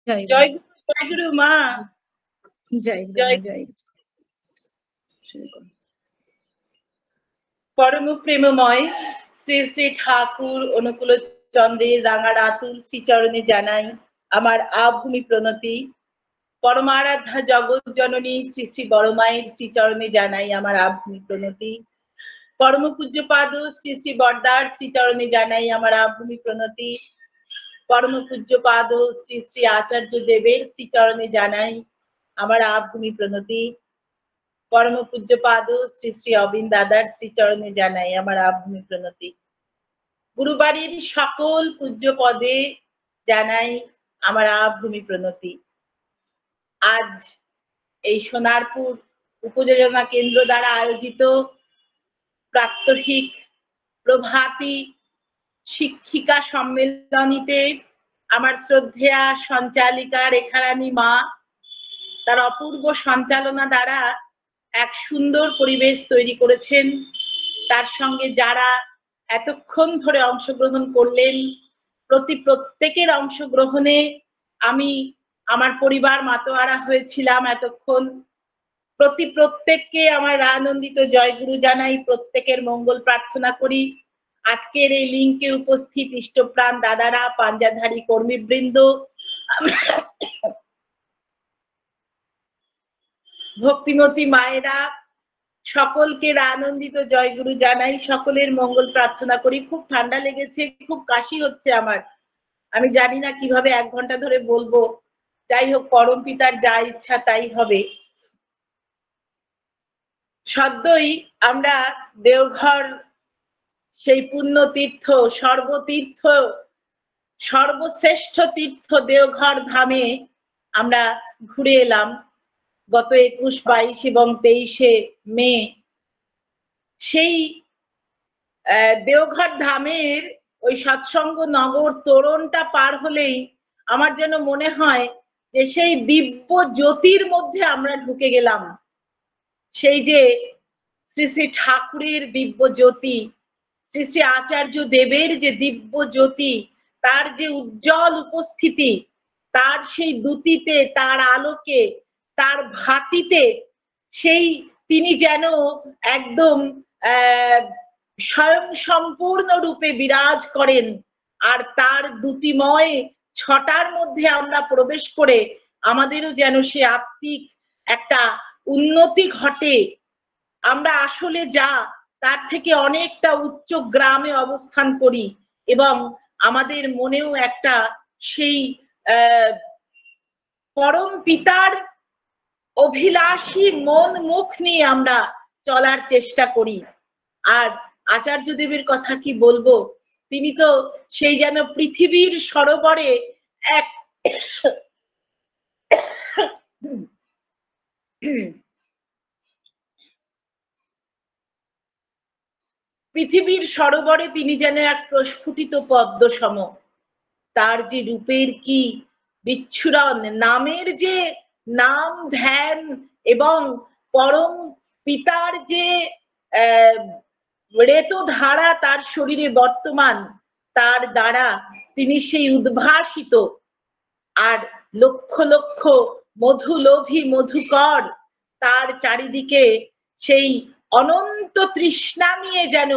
জয় জয় গুরু, জয় গুরু মা। জয় গুরু, জয় পরম প্রেমময় শ্রী শ্রী ঠাকুর অনুকূল চন্দ্রের রাঙা রাতুল শ্রীচরণে জানাই আমার আভূমি প্রণতি। পরমারাধ্যা জগৎ জননী শ্রী শ্রী বড় মায়ের শ্রীচরণে জানাই আমার আভূমি প্রণতি। পরম পূজ্যপাদ শ্রী শ্রী বরদার শ্রীচরণে জানাই আমার আভূমি প্রণতি। পরম পূজ্যপাদ শ্রী শ্রী আচার্য দেবের শ্রীচরণে জানাই আমার আভূমি প্রণতি। পরম পূজ্যপাদ শ্রী শ্রী অবিন্দ দাদার শ্রীচরণে জানাই আমার আভূমি প্রণতি। গুরুবাড়ির সকল পূজ্য পদে জানাই আমার আভূমি প্রণতি। আজ এই সোনারপুর উপযোজনা কেন্দ্র দ্বারা আয়োজিত প্রাত্যহিক প্রভাতী শিক্ষিকা সম্মেলনীতে আমার শ্রদ্ধেয়া সঞ্চালিকা রেখারানী মা তার অপূর্ব সঞ্চালনা দ্বারা এক সুন্দর পরিবেশ তৈরি করেছেন। তার সঙ্গে যারা এতক্ষণ ধরে অংশগ্রহণ করলেন, প্রত্যেকের অংশগ্রহণে আমি আমার পরিবার মাতোয়ারা হয়েছিলাম এতক্ষণ। প্রত্যেককে আমার আনন্দিত জয়গুরু জানাই, প্রত্যেকের মঙ্গল প্রার্থনা করি। আজকের এই লিঙ্কে উপস্থিত ইষ্টপ্রাণ দাদারা, পাঞ্জাধারী কর্মীবৃন্দ, ভক্তিমতী মায়েরা, সকলকে আনন্দিত জয়গুরু জানাই, সকলের মঙ্গল প্রার্থনা করি। খুব ঠান্ডা লেগেছে, খুব কাশি হচ্ছে আমার। আমি জানি না কিভাবে 1 ঘন্টা ধরে বলবো। যাই হোক, পরম পিতার যা ইচ্ছা তাই হবে। সদ্যই আমরা দেওঘর, সেই পুণ্য তীর্থ, সর্বতীর্থ, সর্বশ্রেষ্ঠ তীর্থ দেওঘর ধামে আমরা ঘুরে এলাম গত 21, 22 এবং 23শে মে। সেই দেওঘর ধামের ওই সৎসঙ্গ নগর তোরণটা পার হলেই আমার যেন মনে হয় যে সেই দিব্য জ্যোতির মধ্যে আমরা ঢুকে গেলাম। সেই যে শ্রী শ্রী ঠাকুরের দিব্য জ্যোতি, শ্রী শ্রী আচার্য দেবের যে দিব্য জ্যোতি, তার যে উজ্জ্বল উপস্থিতি, তার সেই দ্যুতিতে, তার আলোকে, তার ভাতিতে সেই তিনি যেন একদম স্বয়ং সম্পূর্ণ রূপে বিরাজ করেন। আর তার দ্যুতিময় ছটার মধ্যে আমরা প্রবেশ করে আমাদেরও যেন সে আত্মিক একটা উন্নতি ঘটে। আমরা আসলে যা তার থেকে অনেকটা উচ্চ গ্রামে অবস্থান করি এবং আমাদের মনেও একটা সেই পরম পিতার অভিলাষী মন মুখ নিয়ে আমরা চলার চেষ্টা করি। আর আচার্য দেবের কথা কি বলবো, তিনি তো সেই যেন পৃথিবীর সরোবরে এক পৃথিবীর সরোবরে তিনি যেন এক প্রস্ফুটিত পদ্ম সম। তার যে রূপের কি বিচ্ছুরণ, নামের যে নাম ধ্যান এবং পরম পিতার যে রেত ধারা তার শরীরে বর্তমান, তার দ্বারা তিনি সেই উদ্ভাসিত। আর লক্ষ লক্ষ মধুলোভী মধুকর তার চারিদিকে সেই অনন্ত তৃষ্ণা নিয়ে যেন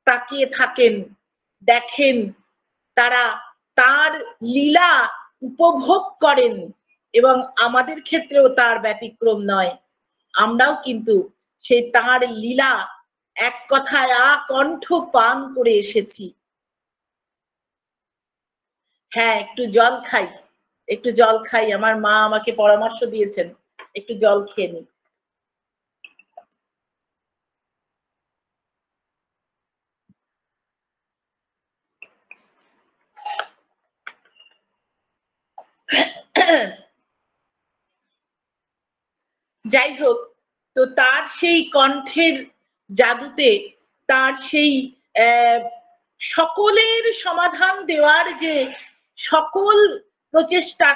তাকিয়ে থাকেন, দেখেন, তারা তার লীলা উপভোগ করেন। এবং আমাদের ক্ষেত্রেও তার ব্যতিক্রম নয়। আমরাও কিন্তু সেই তার লীলা এক কথায় আকণ্ঠ পান করে এসেছি। হ্যাঁ, একটু জল খাই, একটু জল খাই। আমার মা আমাকে পরামর্শ দিয়েছেন একটু জল খেয়ে নি। যাই হোক, তো তার সেই কণ্ঠের জাদুতে, তার সেই সকলের সমাধান দেওয়ার যে সকল প্রচেষ্টা,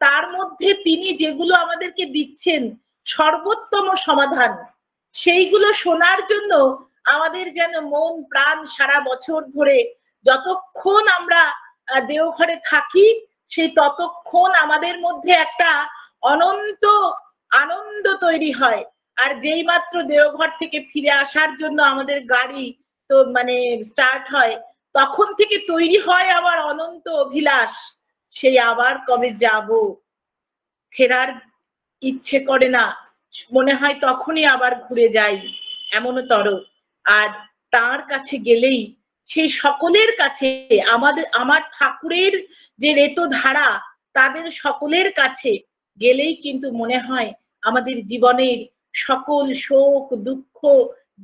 তার মধ্যে তিনি যেগুলো আমাদেরকে দিচ্ছেন সর্বোত্তম সমাধান, সেইগুলো শোনার জন্য আমাদের যেন মন প্রাণ সারা বছর ধরে যতক্ষণ আমরা দেওঘরে থাকি সেই ততক্ষণ আমাদের মধ্যে একটা অনন্ত আনন্দ তৈরি হয়। আর যেই মাত্র দেওঘর থেকে ফিরে আসার জন্য আমাদের গাড়ি তো মানে স্টার্ট হয়, তখন থেকে তৈরি হয় আবার অনন্ত অভিলাষ, সেই আবার কবে যাব। ফেরার ইচ্ছে করে না, মনে হয় তখনই আবার ঘুরে যাই, এমনতর। আর তার কাছে গেলেই, সেই সকলের কাছে, আমার ঠাকুরের যে রেতধারা, তাদের সকলের কাছে গেলেই কিন্তু মনে হয় আমাদের জীবনের সকল শোক দুঃখ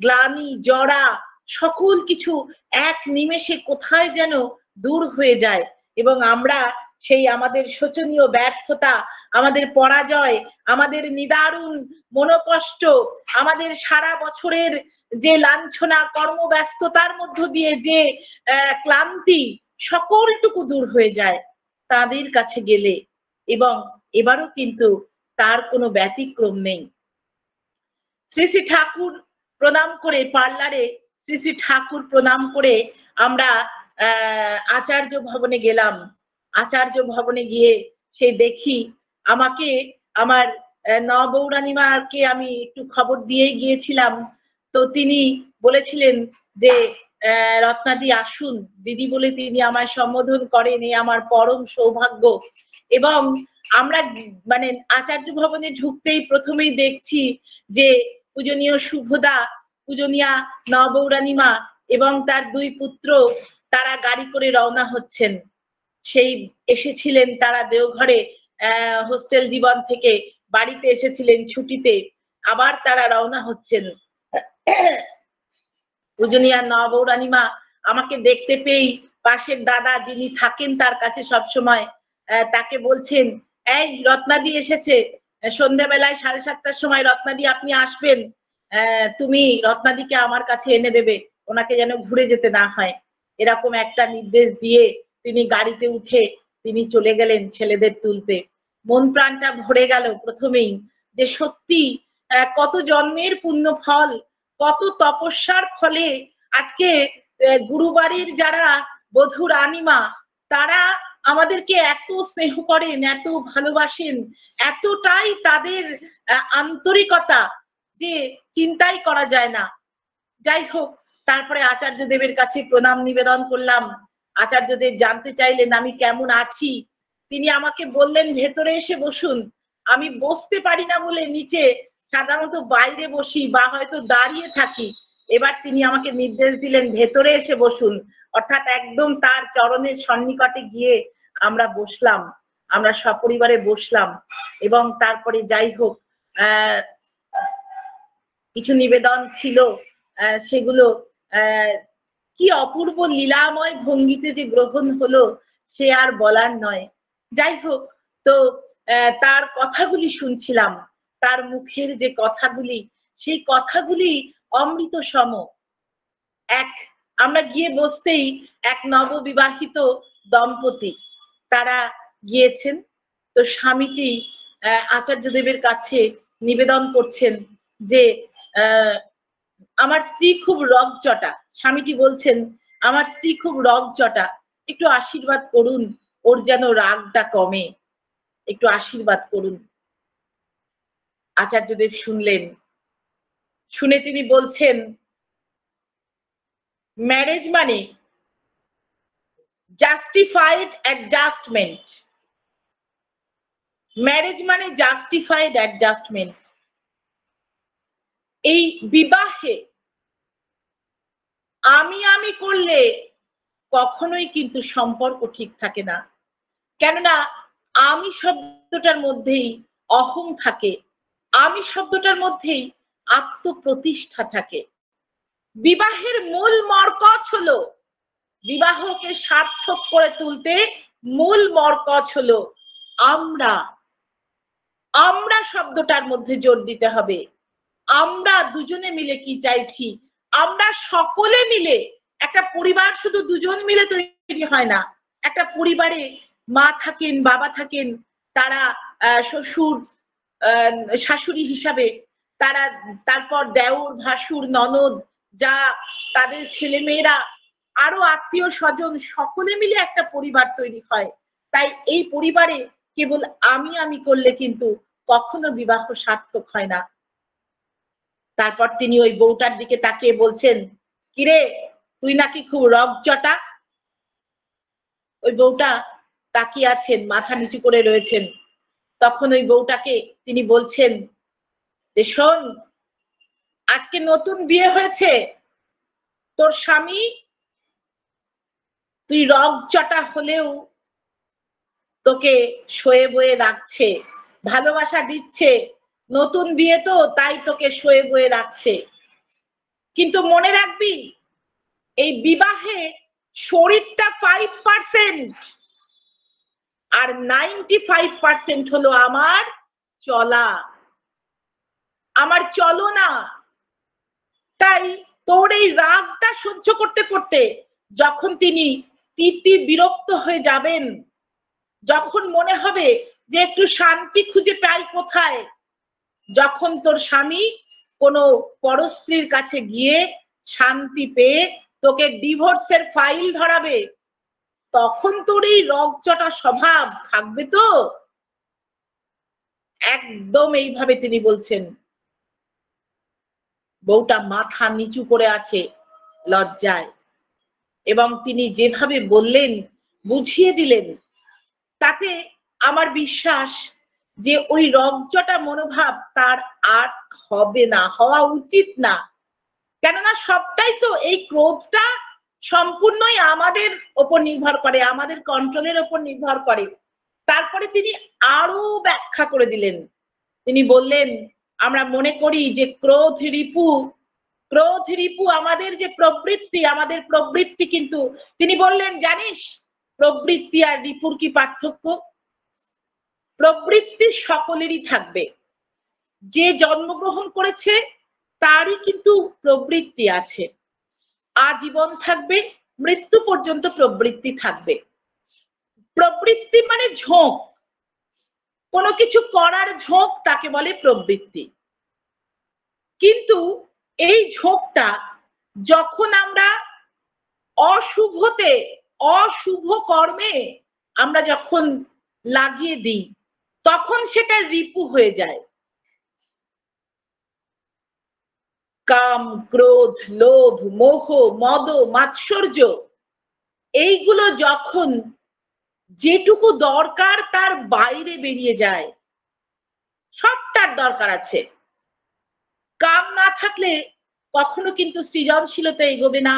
গ্লানি জরা সকল কিছু এক নিমেষে কোথায় যেন দূর হয়ে যায়, এবং আমরা সেই আমাদের শোচনীয় ব্যর্থতা, আমাদের পরাজয়, আমাদের নিদারুণ মনোকষ্ট, আমাদের সারা বছরের যে লাঞ্ছনা কর্মব্যস্ততার মধ্য দিয়ে যে ক্লান্তি, সকলটুকু দূর হয়ে যায় তাদের কাছে গেলে। এবং এবারও কিন্তু তার কোনো ব্যতিক্রম নেই। শ্রী শ্রী ঠাকুর প্রণাম করে, পার্লারে শ্রী শ্রী ঠাকুর প্রণাম করে আমরা আচার্য ভবনে গেলাম। আচার্য ভবনে গিয়ে সে দেখি আমাকে আমার নবৌরানীমাকে আমি একটু খবর দিয়েই গিয়েছিলাম, তো তিনি বলেছিলেন যে রত্নাদি আসুন, দিদি বলে তিনি আমায় সম্বোধন করেন, এই আমার পরম সৌভাগ্য। এবং আমরা মানে আচার্য ভবনে ঢুকতেই প্রথমেই দেখছি যে পূজনীয় শুভদা, পূজনীয়া নবৌরানীমা এবং তার দুই পুত্র তারা গাড়ি করে রওনা হচ্ছেন। সেই এসেছিলেন তারা দেওঘরে হোস্টেল জীবন থেকে, বাড়িতে এসেছিলেন ছুটিতে, আবার তারা রওনা হচ্ছেন। পূজনীয়া নবৌরানীমা আমাকে দেখতে পেয়েই পাশের দাদা যিনি থাকেন তার কাছে সব সময়, তাকে বলছেন, এই রত্নাদি এসেছে, সন্ধ্যাবেলায় 7:30টার সময় রত্নাদি আপনি আসবেন, তুমি রত্নাদিকে আমার কাছে এনে দেবে, ওনাকে যেন ঘুরে যেতে না হয়। এরকম একটা নির্দেশ দিয়ে তিনি গাড়িতে উঠে তিনি চলে গেলেন ছেলেদের তুলতে। মন প্রাণটা ভরে গেল প্রথমেই, যে সত্যি কত জন্মের পুণ্য ফল, কত তপস্যার ফলে আজকে গুরুবাড়ির যারা বধূ রানীমা, তারা আমাদেরকে এত স্নেহ করেন, এত ভালোবাসেন, এতটাই তাদের আন্তরিকতা যে চিন্তাই করা যায় না। যাই হোক, তারপরে আচার্য দেবের কাছে প্রণাম নিবেদন করলাম। আচার্য দেব জানতে চাইলেন আমি কেমন আছি। তিনি আমাকে বললেন ভেতরে এসে বসুন। আমি বসতে পারি না বলে নিচে সাধারণত বাইরে বসি বা হয়তো দাঁড়িয়ে থাকি। এবার তিনি আমাকে নির্দেশ দিলেন ভেতরে এসে বসুন, অর্থাৎ একদম তার চরণের সন্নিকটে গিয়ে আমরা বসলাম, আমরা সপরিবারে বসলাম। এবং তারপরে যাই হোক কিছু নিবেদন ছিল, সেগুলো কি অপূর্ব লীলাময় ভঙ্গিতে যে গ্রহণ হলো সে আর বলার নয়। যাই হোক, তো তার কথাগুলি শুনছিলাম, তার মুখের যে কথাগুলি, সেই কথাগুলি অমৃত সম। আমরা গিয়ে বসতেই এক নববিবাহিত দম্পতি তারা গিয়েছেন। তো স্বামীটি আচার্য দেবের কাছে নিবেদন করছেন যে আমার স্ত্রী খুব রগচটা। স্বামীটি বলছেন আমার স্ত্রী খুব রগচটা, একটু আশীর্বাদ করুন, ওর যেন রাগটা কমে, একটু আশীর্বাদ করুন। আচার্যদেব শুনলেন, শুনে তিনি বলছেন ম্যারেজ মানে জাস্টিফাইড অ্যাডজাস্টমেন্ট। ম্যারেজ মানে জাস্টিফাইড অ্যাডজাস্টমেন্ট। এই বিবাহে আমি করলে কখনোই কিন্তু সম্পর্ক ঠিক থাকে না। কেননা আমি শব্দটার মধ্যেই অহং থাকে, আমি শব্দটার মধ্যেই আত্মপ্রতিষ্ঠা থাকে। বিবাহের মূল মরকজ হলো, বিবাহকে সার্থক করে তুলতে মূল মরকজ হলো আমরা শব্দটার মধ্যে জোর দিতে হবে। আমরা দুজনে মিলে কি চাইছি, আমরা সকলে মিলে, একটা পরিবার শুধু দুজন মিলে তৈরি হয় না। একটা পরিবারে মা থাকেন, বাবা থাকেন, তারা শ্বশুর শাশুড়ি হিসাবে, তারা তারপর দেওর ভাসুর ননদ যা, তাদের ছেলে মেয়েরা, আরো আত্মীয় স্বজন, সকলে মিলে একটা পরিবার তৈরি হয়। তাই এই পরিবারে কেবল আমি করলে কিন্তু কখনো বিবাহ সার্থক হয় না। তারপর তিনি ওই বউটার দিকে তাকিয়ে বলছেন, কিরে তুই নাকি খুব রগজটা। ওই বউটা তাকিয়ে আছেন, মাথা নিচু করে রয়েছেন। তখন ওই বউটাকে তিনি বলছেন যে, শোন, আজকে নতুন বিয়ে হয়েছে, তোর স্বামী তুই রগজটা হলেও তোকে শোয়ে বয়ে রাখছে, ভালোবাসা দিচ্ছে, নতুন বিয়ে তো তাই তোকে শোয়ে বয়ে রাখছে। কিন্তু মনে রাখবি, এই বিবাহে শরীরটা 5% আর 95% হলো আমার চলা, আমার চলনা। তাই তোর এই রাগটা সহ্য করতে করতে যখন তিনি তিতি বিরক্ত হয়ে যাবেন, যখন মনে হবে যে একটু শান্তি খুঁজে পাই কোথায়, যখন তোর স্বামী কোনো পরস্ত্রীর কাছে গিয়ে শান্তি পেয়ে তোকে ডিভোর্সের ফাইল ধরাবে, তখন তোর এই রগচটা স্বভাব থাকবে তো? একদম এইভাবে তিনি বলছেন। বউটা মাথা নিচু করে আছে লজ্জায়, এবং তিনি যেভাবে বললেন, বুঝিয়ে দিলেন, তাতে আমার বিশ্বাস যে ওই রগজটা মনোভাব তার আর হবে না, হওয়া উচিত না। কেননা সবটাই তো, এই ক্রোধটা সম্পূর্ণই আমাদের ওপর নির্ভর করে, আমাদের কন্ট্রোলের ওপর নির্ভর করে। তারপরে তিনি আরো ব্যাখ্যা করে দিলেন। তিনি বললেন, আমরা মনে করি যে ক্রোধ রিপু আমাদের যে প্রবৃত্তি, আমাদের প্রবৃত্তি কিন্তু, তিনি বললেন, জানিস প্রবৃত্তি আর রিপুর কি পার্থক্য? প্রবৃত্তি সকলেরই থাকবে, যে জন্মগ্রহণ করেছে তারই কিন্তু প্রবৃত্তি আছে, আজীবন থাকবে, মৃত্যু পর্যন্ত প্রবৃত্তি থাকবে। প্রবৃত্তি মানে ঝোঁক, কোনো কিছু করার ঝোঁক, তাকে বলে প্রবৃত্তি। কিন্তু এই ঝোঁকটা যখন আমরা অশুভতে, অশুভ কর্মে আমরা যখন লাগিয়ে দিই, তখন সেটা রিপু হয়ে যায়। কাম, ক্রোধ, লোভ, মোহ, মদ, মাৎসর্য, এইগুলো যখন যেটুকু দরকার তার বাইরে বেরিয়ে যায়, সবটার দরকার আছে। কাম না থাকলে কখনো কিন্তু সৃজনশীলতা এগোবে না।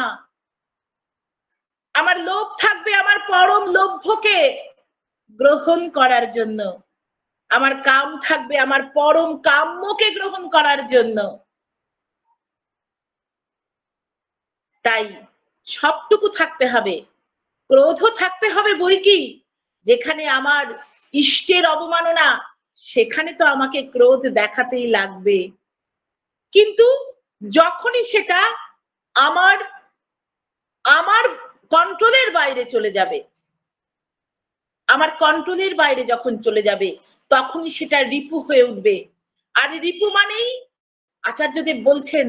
আমার লোভ থাকবে আমার পরম লভ্যকে গ্রহণ করার জন্য, আমার কাম থাকবে আমার পরম কাম্যকে গ্রহণ করার জন্য। তাই সবটুকু থাকতে হবে, ক্রোধও থাকতে হবে বই কি, যেখানে আমার ইষ্টের অবমাননা, সেখানে তো আমাকে ক্রোধ দেখাতেই লাগবে। কিন্তু যখনই সেটা আমার আমার কন্ট্রোলের বাইরে চলে যাবে, আমার কন্ট্রোলের বাইরে যখন চলে যাবে, তখনই সেটা রিপু হয়ে উঠবে। আর রিপু মানেই, আচার্যদেব বলছেন,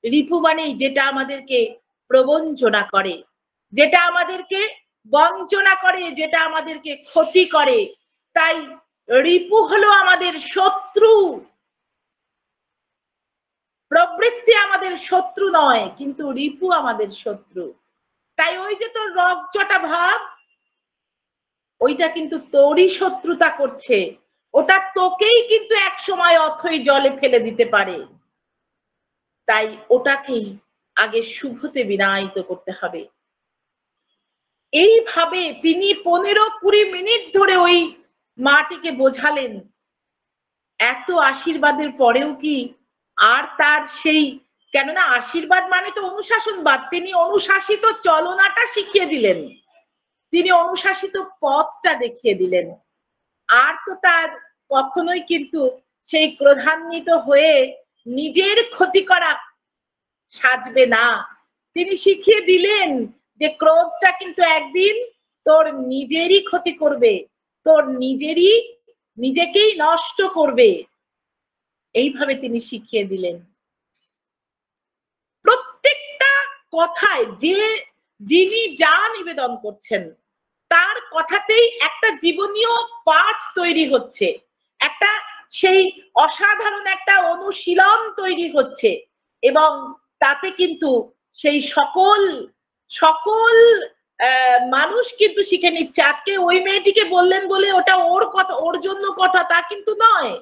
রিপু মানেই যেটা আমাদেরকে প্রবঞ্চনা করে, যেটা আমাদেরকে বঞ্চনা করে, যেটা আমাদেরকে ক্ষতি করে। তাই রিপু হলো আমাদের শত্রু। প্রবৃত্তি আমাদের শত্রু নয়, কিন্তু রিপু আমাদের শত্রু। তাই ওই যে তোর রগচটা ভাব, ওইটা কিন্তু তোরই শত্রুতা করছে, ওটা তোকেই কিন্তু এক সময় অথই জলে ফেলে দিতে পারে। তাই ওটাকেই আগে শুভতে বিনায়িত করতে হবে। এইভাবে তিনি 15-20 মিনিট ধরে ওই মাটিকে বোঝালেন। এত আশীর্বাদের পরেও কি আর তার সেই, কেননা আশীর্বাদ মানে তো অনুশাসনবাদ, তিনি অনুশাসিত চলনাটা শিখিয়ে দিলেন, তিনি অনুশাসিত পথটা দেখিয়ে দিলেন। আর তো তার কখনোই কিন্তু সেই ক্রোধান্বিত হয়ে নিজের ক্ষতি করা সাজবে না। তিনি শিখিয়ে দিলেন যে ক্রোধটা কিন্তু একদিন তোর নিজেরই ক্ষতি করবে, তোর নিজেকেই নষ্ট করবে। এইভাবে তিনি শিখিয়ে দিলেন। প্রত্যেকটা কথায় যিনি যা নিবেদন করছেন, তার কথাতেই একটা জীবনীয় পাঠ তৈরি হচ্ছে, একটা সেই অসাধারণ একটা অনুশীলন তৈরি হচ্ছে, এবং তাতে কিন্তু সেই সকল সকল মানুষ কিন্তু শিখে নিচ্ছে। আজকে ওই মেয়েটিকে বললেন বলে ওটা ওর কথা, ওর জন্য কথা তা কিন্তু নয়।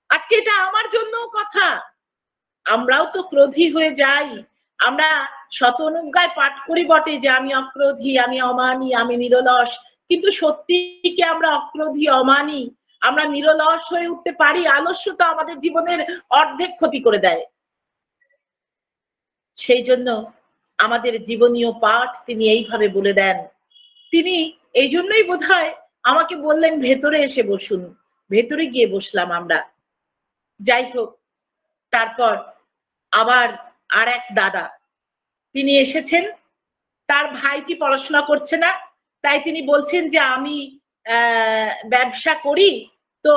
আজকে এটা আমার জন্যও কথা। আমরাও তো ক্রোধী হয়ে যাই। আমরা শতনুজ্ঞায় পাঠ করি বটে যে আমি অক্রোধী, আমি অমানী, আমি নিরলস। কিন্তু সত্যি কি আমরা অক্রোধী, অমানী? আমরা নিরলস হয়ে উঠতে পারি? আলস্য তো আমাদের জীবনের অর্ধেক ক্ষতি করে দেয়। সেই জন্য আমাদের জীবনীয় পাঠ তিনি এইভাবে বলে দেন। তিনি এই জন্যই বোধহয় আমাকে বললেন ভেতরে এসে বসুন। ভেতরে গিয়ে বসলাম আমরা। যাই হোক, তারপর আবার আর এক দাদা তিনি এসেছেন। তার ভাইটি পড়াশোনা করছে না, তাই তিনি বলছেন যে আমি ব্যবসা করি, তো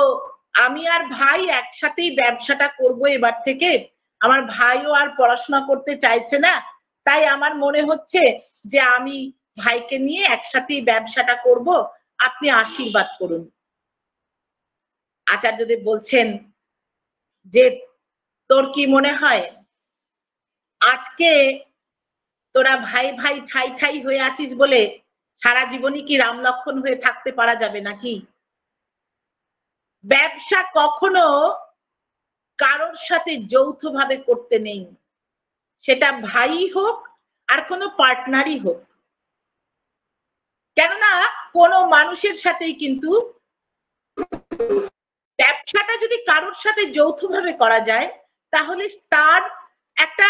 আমি আর ভাই একসাথেই ব্যবসাটা করব এবার থেকে। আমার ভাইও আর পড়াশোনা করতে চাইছে না, তাই আমার মনে হচ্ছে যে আমি ভাইকে নিয়ে একসাথেই ব্যবসাটা করব, আপনি আশীর্বাদ করুন। আচার্যদেব বলছেন যে তোর কি মনে হয় আজকে তোরা ভাই ভাই ঠাই ঠাই হয়ে আছিস বলে সারা জীবনই কি রাম লক্ষণ হয়ে থাকতে পারা যাবে নাকি? ব্যবসা কখনো কারোর সাথে যৌথভাবে করতে নেই, সেটা ভাই হোক আর কোনো পার্টনারই হোক। কেননা কোনো মানুষের সাথেই কিন্তু ব্যবসাটা যদি কারোর সাথে যৌথভাবে করা যায় তাহলে তার একটা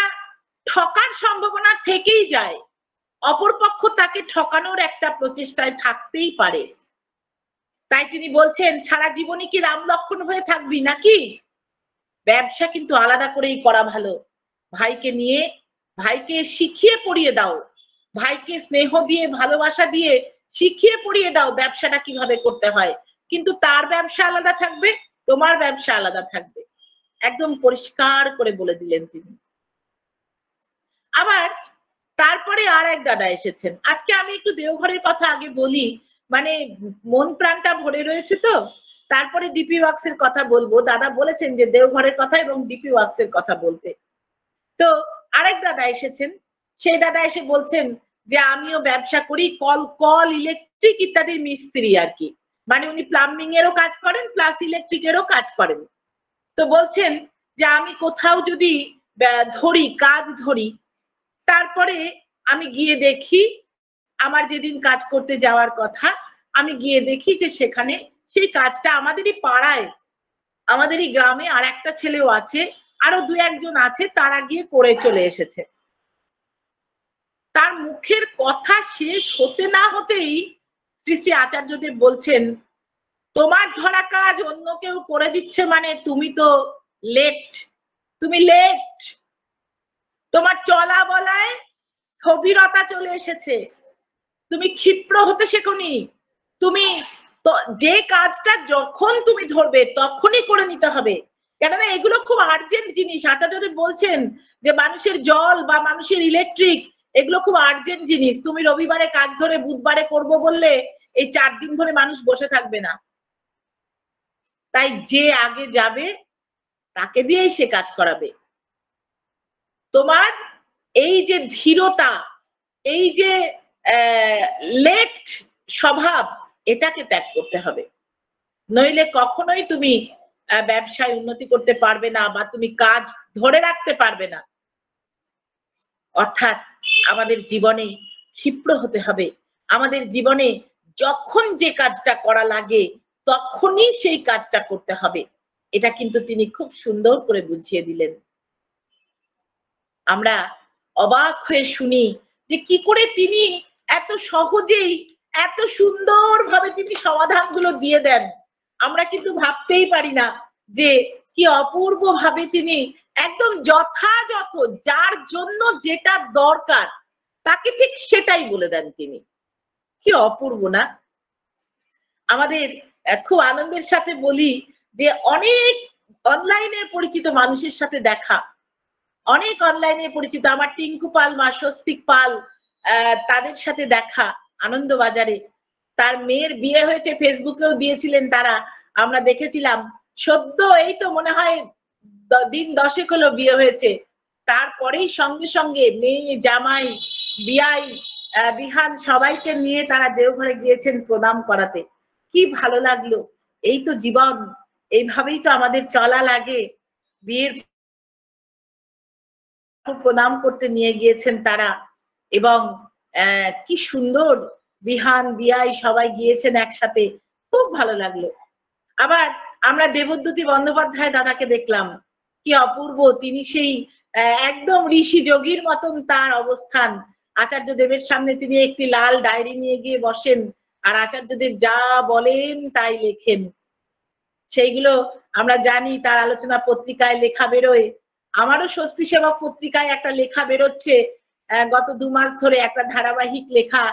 ঠকার সম্ভাবনা থেকেই যায়। অপরপক্ষ তাকে ঠকানোর একটা প্রচেষ্টায় থাকতেই পারে। তাই তিনি বলছেন সারা জীবনই কি রাম লক্ষণ হয়ে থাকবি নাকি? ব্যবসা কিন্তু আলাদা করেই করা ভালো। ভাইকে নিয়ে, ভাইকে শিখিয়ে পড়িয়ে দাও, ভাইকে স্নেহ দিয়ে, ভালোবাসা দিয়ে শিখিয়ে পড়িয়ে দাও ব্যবসাটা কিভাবে করতে হয়। কিন্তু তার ব্যবসা আলাদা থাকবে, তোমার ব্যবসা আলাদা থাকবে। একদম পরিষ্কার করে বলে দিলেন তিনি। আবার তারপরে আর এক দাদা এসেছেন। আজকে আমি একটু দেওঘরের কথা আগে বলি, মানে মন প্রাণটা ভরে রয়েছে তো। তারপরে ডিপি ওয়ার্কস এর কথা বলবো। দাদা বলেছেন যে দেওঘরের কথা এবং ডিপি ওয়ার্কস এর কথা বলতে। তো আরেক দাদা এসেছেন। সেই দাদা এসে বলছেন যে আমিও ব্যবসা করি, কল ইলেকট্রিক ইত্যাদির মিস্ত্রি আর কি। মানে উনি প্লাম্বিং এরও কাজ করেন প্লাস ইলেকট্রিকেরও কাজ করেন। তো বলছেন যে আমি কোথাও যদি কাজ ধরি, তারপরে আমি গিয়ে দেখি, আমার যেদিন কাজ করতে যাওয়ার কথা আমি গিয়ে দেখি যে সেখানে সেই কাজটা আমাদেরই পাড়ায়, আমাদেরই গ্রামে আর একটা ছেলেও আছে, আরো দু একজন আছে, তারা গিয়ে করে চলে এসেছে। তার মুখের কথা শেষ হতে না হতেই শ্রী শ্রী আচার্যদেব বলছেন তোমার ধরা কাজ অন্য কেউ করে দিচ্ছে মানে তুমি তো লেট, তুমি লেট। তোমার চলা বলায় স্থবিরতা চলে এসেছে, তুমি ক্ষিপ্র হতে শেখোনি। তুমি তো যে কাজটা যখন তুমি ধরবে তখনই করে নিতে হবে, কেননা এগুলো খুব আর্জেন্ট জিনিস। আচার্যদেব বলছেন যে মানুষের জল বা মানুষের ইলেকট্রিক এগুলো খুব আর্জেন্ট জিনিস। তুমি রবিবারে কাজ ধরে বুধবারে করব বললে এই 4 দিন ধরে মানুষ বসে থাকবে না। তাই যে আগে যাবে তাকে দিয়েই সে কাজ করাবে। তোমার এই যে ধীরতা, এই যে লেট স্বভাব, এটাকে ত্যাগ করতে হবে, নইলে কখনোই তুমি ব্যবসায় উন্নতি করতে পারবে না বা তুমি কাজ ধরে রাখতে পারবে না। অর্থাৎ আমাদের জীবনে ক্ষিপ্র হতে হবে। আমাদের জীবনে যখন যে কাজটা করা লাগে তখনই সেই কাজটা করতে হবে। এটা কিন্তু তিনি খুব সুন্দর করে বুঝিয়ে দিলেন। আমরা অবাক হয়ে শুনি যে কি করে তিনি এত সহজেই এত সুন্দরভাবে তিনি সমাধানগুলো দিয়ে দেন। আমরা কিন্তু ভাবতেই পারি না যে কি অপূর্ব ভাবে তিনি একদম যথাযথ যার জন্য যেটা দরকার তাকে ঠিক সেটাই বলে দেন তিনি। কি অপূর্ব না? আমাদের খুব আনন্দের সাথে বলি যে অনেক অনলাইনে পরিচিত মানুষের সাথে দেখা, অনেক অনলাইনে পরিচিত আমার টিঙ্কু পাল মা, স্বস্তিক পাল, তাদের সাথে দেখা আনন্দবাজারে। তার মেয়ের বিয়ে হয়েছে, ফেসবুকেও দিয়েছিলেন তারা, আমরা দেখেছিলাম। সদ্য এই তো মনে হয় দিন 10 হলো বিয়ে হয়েছে, তারপরেই সঙ্গে সঙ্গে মেয়ে, জামাই, বিয়াই, বিহান সবাইকে নিয়ে তারা দেওঘরে গিয়েছেন প্রণাম করাতে। কি ভালো লাগলো। এই তো জীবন, এইভাবেই তো আমাদের চলা লাগে। বিয়ের প্রণাম করতে নিয়ে গিয়েছেন তারা, এবং কি সুন্দর, বিহান, বিয়াই সবাই গিয়েছেন একসাথে, খুব ভালো লাগলো। আবার আমরা দেবদ্যুতি বন্দ্যোপাধ্যায় দাদাকে দেখলাম, কি অপূর্ব, তিনি সেই একদম ঋষি যোগীর মতন তার অবস্থান। আচার্য দেবের সামনে তিনি একটি লাল ডায়েরি নিয়ে গিয়ে বসেন, আর আচার্য দেব যা বলেন তাই লেখেন। সেইগুলো আমরা জানি, তার আলোচনা পত্রিকায় লেখা বেরোয়। আমারও স্বস্তি সেবক পত্রিকায় একটা লেখা বেরোচ্ছে, গত 2 মাস ধরে একটা ধারাবাহিক লেখা,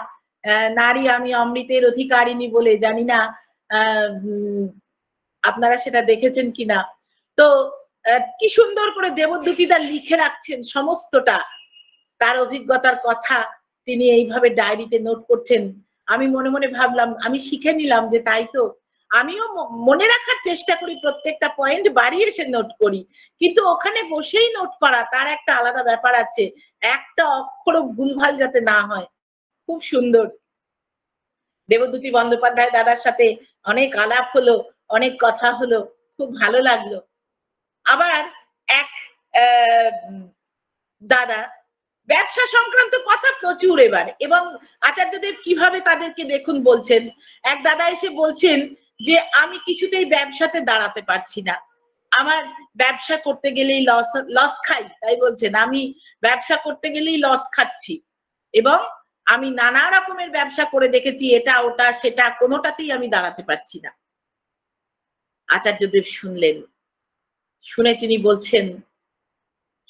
নারী আমি অমৃতের অধিকারিণী বলে, জানি না আপনারা সেটা দেখেছেন কিনা। তো কি সুন্দর করে দেবদ্যুতিদা লিখে রাখছেন সমস্তটা, তার অভিজ্ঞতার কথা তিনি এইভাবে ডায়েরিতে নোট করছেন। আমি মনে মনে ভাবলাম, আমি শিখে নিলাম যে তাই তো, আমিও মনে রাখার চেষ্টা করি, প্রত্যেকটা পয়েন্ট বাড়িয়ে এসে নোট করি, কিন্তু ওখানে বসেই নোট করা তার একটা আলাদা ব্যাপার আছে, একটা অক্ষরও ভুলভাল যাতে না হয়। খুব সুন্দর। দেবদ্যুতি বন্দ্যোপাধ্যায় দাদার সাথে অনেক আলাপ হলো, অনেক কথা হলো, খুব ভালো লাগলো। আবার এক দাদা, ব্যবসা সংক্রান্ত কথা প্রচুর এবার, এবং আচার্যদেব কিভাবে তাদেরকে দেখুন বলছেন। এক দাদা এসে বলছেন যে আমি কিছুতেই ব্যবসাতে দাঁড়াতে পারছি না, আমার ব্যবসা করতে গেলেই লস খাই, তাই বলছেন আমি ব্যবসা করতে গেলেই লস খাচ্ছি, এবং আমি নানা রকমের ব্যবসা করে দেখেছি, এটা ওটা সেটা, কোনোটাতেই আমি দাঁড়াতে পারছি না। আচার্যদেব শুনলেন, শুনে তিনি বলছেন,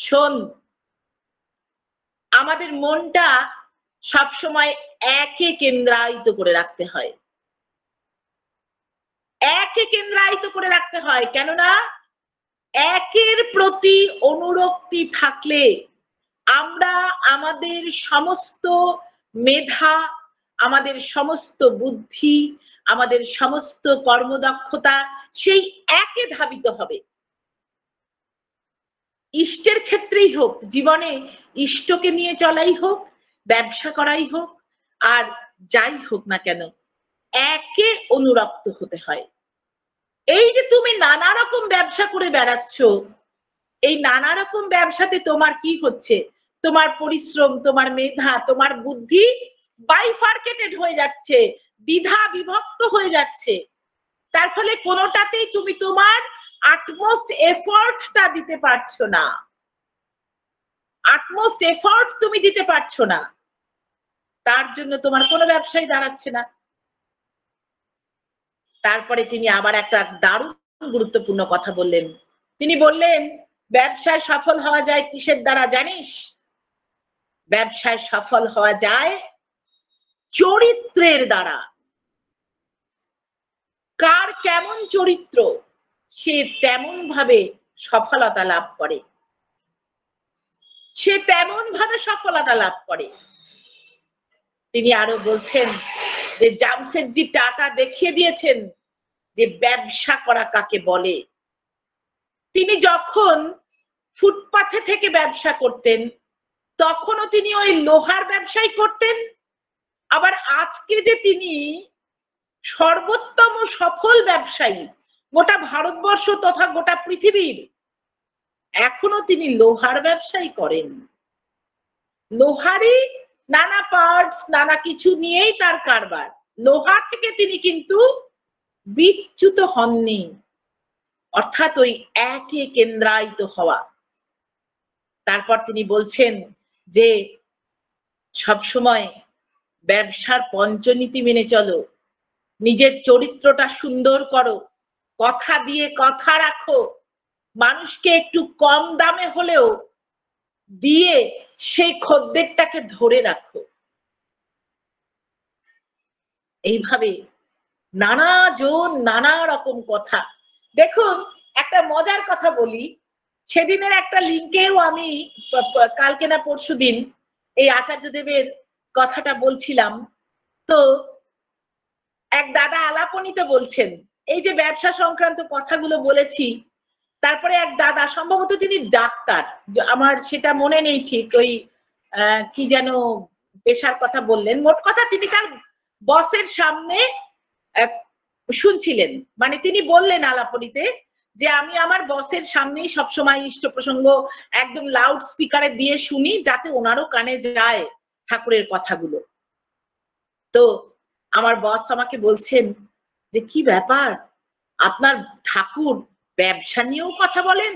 শোন, আমাদের মনটা সবসময় একে কেন্দ্রায়িত করে রাখতে হয়, একে কেন্দ্রায়িত করে রাখতে হয়। কেননা একের প্রতি অনুরক্তি থাকলে আমরা আমাদের সমস্ত মেধা, আমাদের সমস্ত বুদ্ধি, আমাদের সমস্ত কর্মদক্ষতা সেই একে ধাবিত হবে। ইষ্টের ক্ষেত্রেই হোক, জীবনে ইষ্টকে নিয়ে চলাই হোক, ব্যবসা করাই হোক, আর যাই হোক না কেন, একে অনুরক্ত হতে হয়। এই যে তুমি নানা রকম ব্যবসা করে বেড়াচ্ছ, এই নানা রকম ব্যবসাতে তোমার কি হচ্ছে, তোমার পরিশ্রম, তোমার মেধা, তোমার বুদ্ধি বাইফার্কেটেড হয়ে যাচ্ছে, দ্বিধা বিভক্ত হয়ে যাচ্ছে। তার ফলে কোনোটাতেই তুমি তোমার আটমোস্ট এফর্টটা দিতে পারছো না, আটমোস্ট এফর্ট তুমি দিতে পারছো না, তার জন্য তোমার কোনো ব্যবসায় দাঁড়াচ্ছে না। তারপরে তিনি আবার একটা দারুণ গুরুত্বপূর্ণ কথা বললেন। তিনি বললেন, ব্যবসায় সফল হওয়া যায় কিসের দ্বারা জানিস? ব্যবসায় সফল হওয়া যায় চরিত্রের দ্বারা। কার কেমন চরিত্র, সে তেমন ভাবে সফলতা লাভ করে, সে তেমন ভাবে সফলতা লাভ করে। তিনি আরো বলছেন যে জামশেদজি টাটা দেখিয়ে দিয়েছেন যে ব্যবসা করা কাকে বলে। তিনি যখন ফুটপাথে থেকে ব্যবসা করতেন, তখনও তিনি ওই লোহার ব্যবসাই করতেন। আবার আজকে যে তিনি সর্বোত্তম সফল ব্যবসায়ী গোটা ভারতবর্ষ তথা গোটা পৃথিবীর, এখনো তিনি লোহার ব্যবসাই করেন। লোহারই নানা পার্টস, নানা কিছু নিয়েই তার কারবার। লোহা থেকে তিনি কিন্তু বিচ্যুত হননি, অর্থাৎ ওই একে কেন্দ্রায়িত হওয়া। তারপর তিনি বলছেন যে সবসময় ব্যবসার পঞ্চনীতি মেনে চলো, নিজের চরিত্রটা সুন্দর করো, কথা দিয়ে কথা রাখো, মানুষকে একটু কম দামে হলেও দিয়ে সেই খদ্দেরটাকে ধরে রাখো। এইভাবে নানা জন নানা রকম কথা। দেখুন, একটা মজার কথা বলি, সেদিনের একটা লিঙ্কেও আমি কালকে না পরশুদিন এই আচার্যদেবের কথাটা বলছিলাম। তো এক দাদা আলাপনিতে বলছেন, এই যে ব্যবসা সংক্রান্ত কথাগুলো বলেছি, তারপরে এক দাদা, সম্ভবত তিনি ডাক্তার, আমার সেটা মনে নেই ঠিক, ওই কি যেন পেশার কথা বললেন, মোট কথা তিনি তার বসের সামনে শুনছিলেন, মানে তিনি বললেন আলাপনিতে যে আমি আমার বসের সামনেই সবসময় ইষ্ট প্রসঙ্গ একদম লাউড স্পিকারে দিয়ে শুনি, যাতে ওনারও কানে যায় ঠাকুরের কথাগুলো। তো আমার বস আমাকে বলছেন যে কি ব্যাপার, আপনার ঠাকুর ব্যবসা নিয়েও কথা বলেন,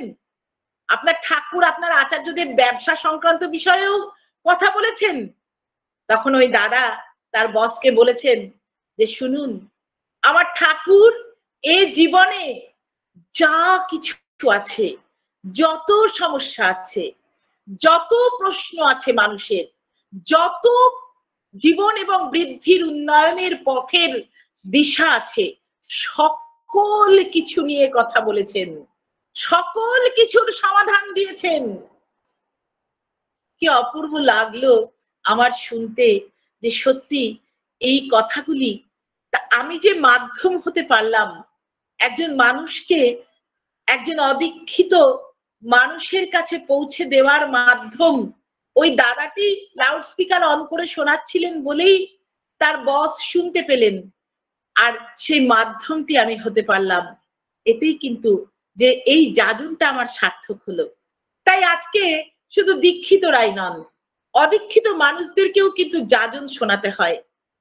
আপনার ঠাকুর আপনার আচার্যদের ব্যবসা সংক্রান্ত বিষয়েও কথা বলেছেন। তখন ওই দাদা তার বসকে বলেছেন যে শুনুন, আমার ঠাকুর এ জীবনে যা কিছু আছে, যত সমস্যা আছে, যত প্রশ্ন আছে মানুষের, যত জীবন এবং বৃদ্ধির উন্নয়নের পথের দিশা আছে, সকল কিছু নিয়ে কথা বলেছেন, সকল কিছুর সমাধান দিয়েছেন। কি অপূর্ব লাগলো আমার শুনতে, যে সত্যি এই কথাগুলি আমি যে মাধ্যম হতে পারলাম একজন মানুষকে, একজন অদীক্ষিত মানুষের কাছে পৌঁছে দেওয়ার মাধ্যম। ওই দাদাটি লাউড স্পিকার অন করে শোনাচ্ছিলেন বলেই তার বস শুনতে পেলেন, আর সেই মাধ্যমটি আমি হতে পারলাম। এতেই কিন্তু যে এই যাজনটা আমার সার্থক হলো। তাই আজকে শুধু দীক্ষিতরাই নন, অদীক্ষিত মানুষদেরকেও কিন্তু যাজন শোনাতে হয়,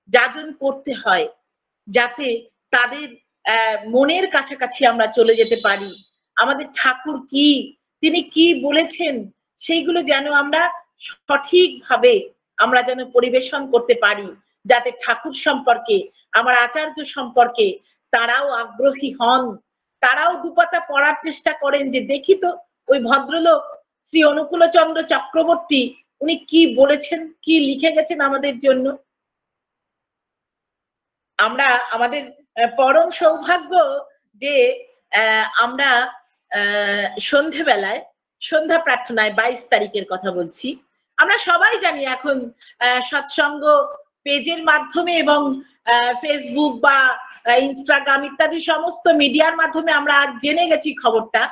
যাজন করতে হয়, যাতে তাদের মনের কাছাকাছি আমরা চলে যেতে পারি। আমাদের ঠাকুর কি, তিনি কি বলেছেন, সেইগুলো যেন আমরা সঠিকভাবে আমরা যেন পরিবেশন করতে পারি, যাতে ঠাকুর সম্পর্কে, আমার আচার্য সম্পর্কে তারাও আগ্রহী হন, তারাও দুপাতা পড়ার চেষ্টা করেন, যে দেখি তো ওই ভদ্রলোক শ্রী অনুকূলচন্দ্র চক্রবর্তী উনি কি বলেছেন, কি লিখে গেছেন আমাদের জন্য। আমরা আমাদের পরম সৌভাগ্য যে আমরা সন্ধেবেলায় সন্ধ্যা প্রার্থনায় 22 তারিখের কথা বলছি, আমরা সবাই জানি এখন সৎসঙ্গ পেজের মাধ্যমে এবং ফেসবুক বা ইনস্টাগ্রাম ইত্যাদি সমস্ত মিডিয়ার মাধ্যমে আমরা জেনে গেছি খবরটা,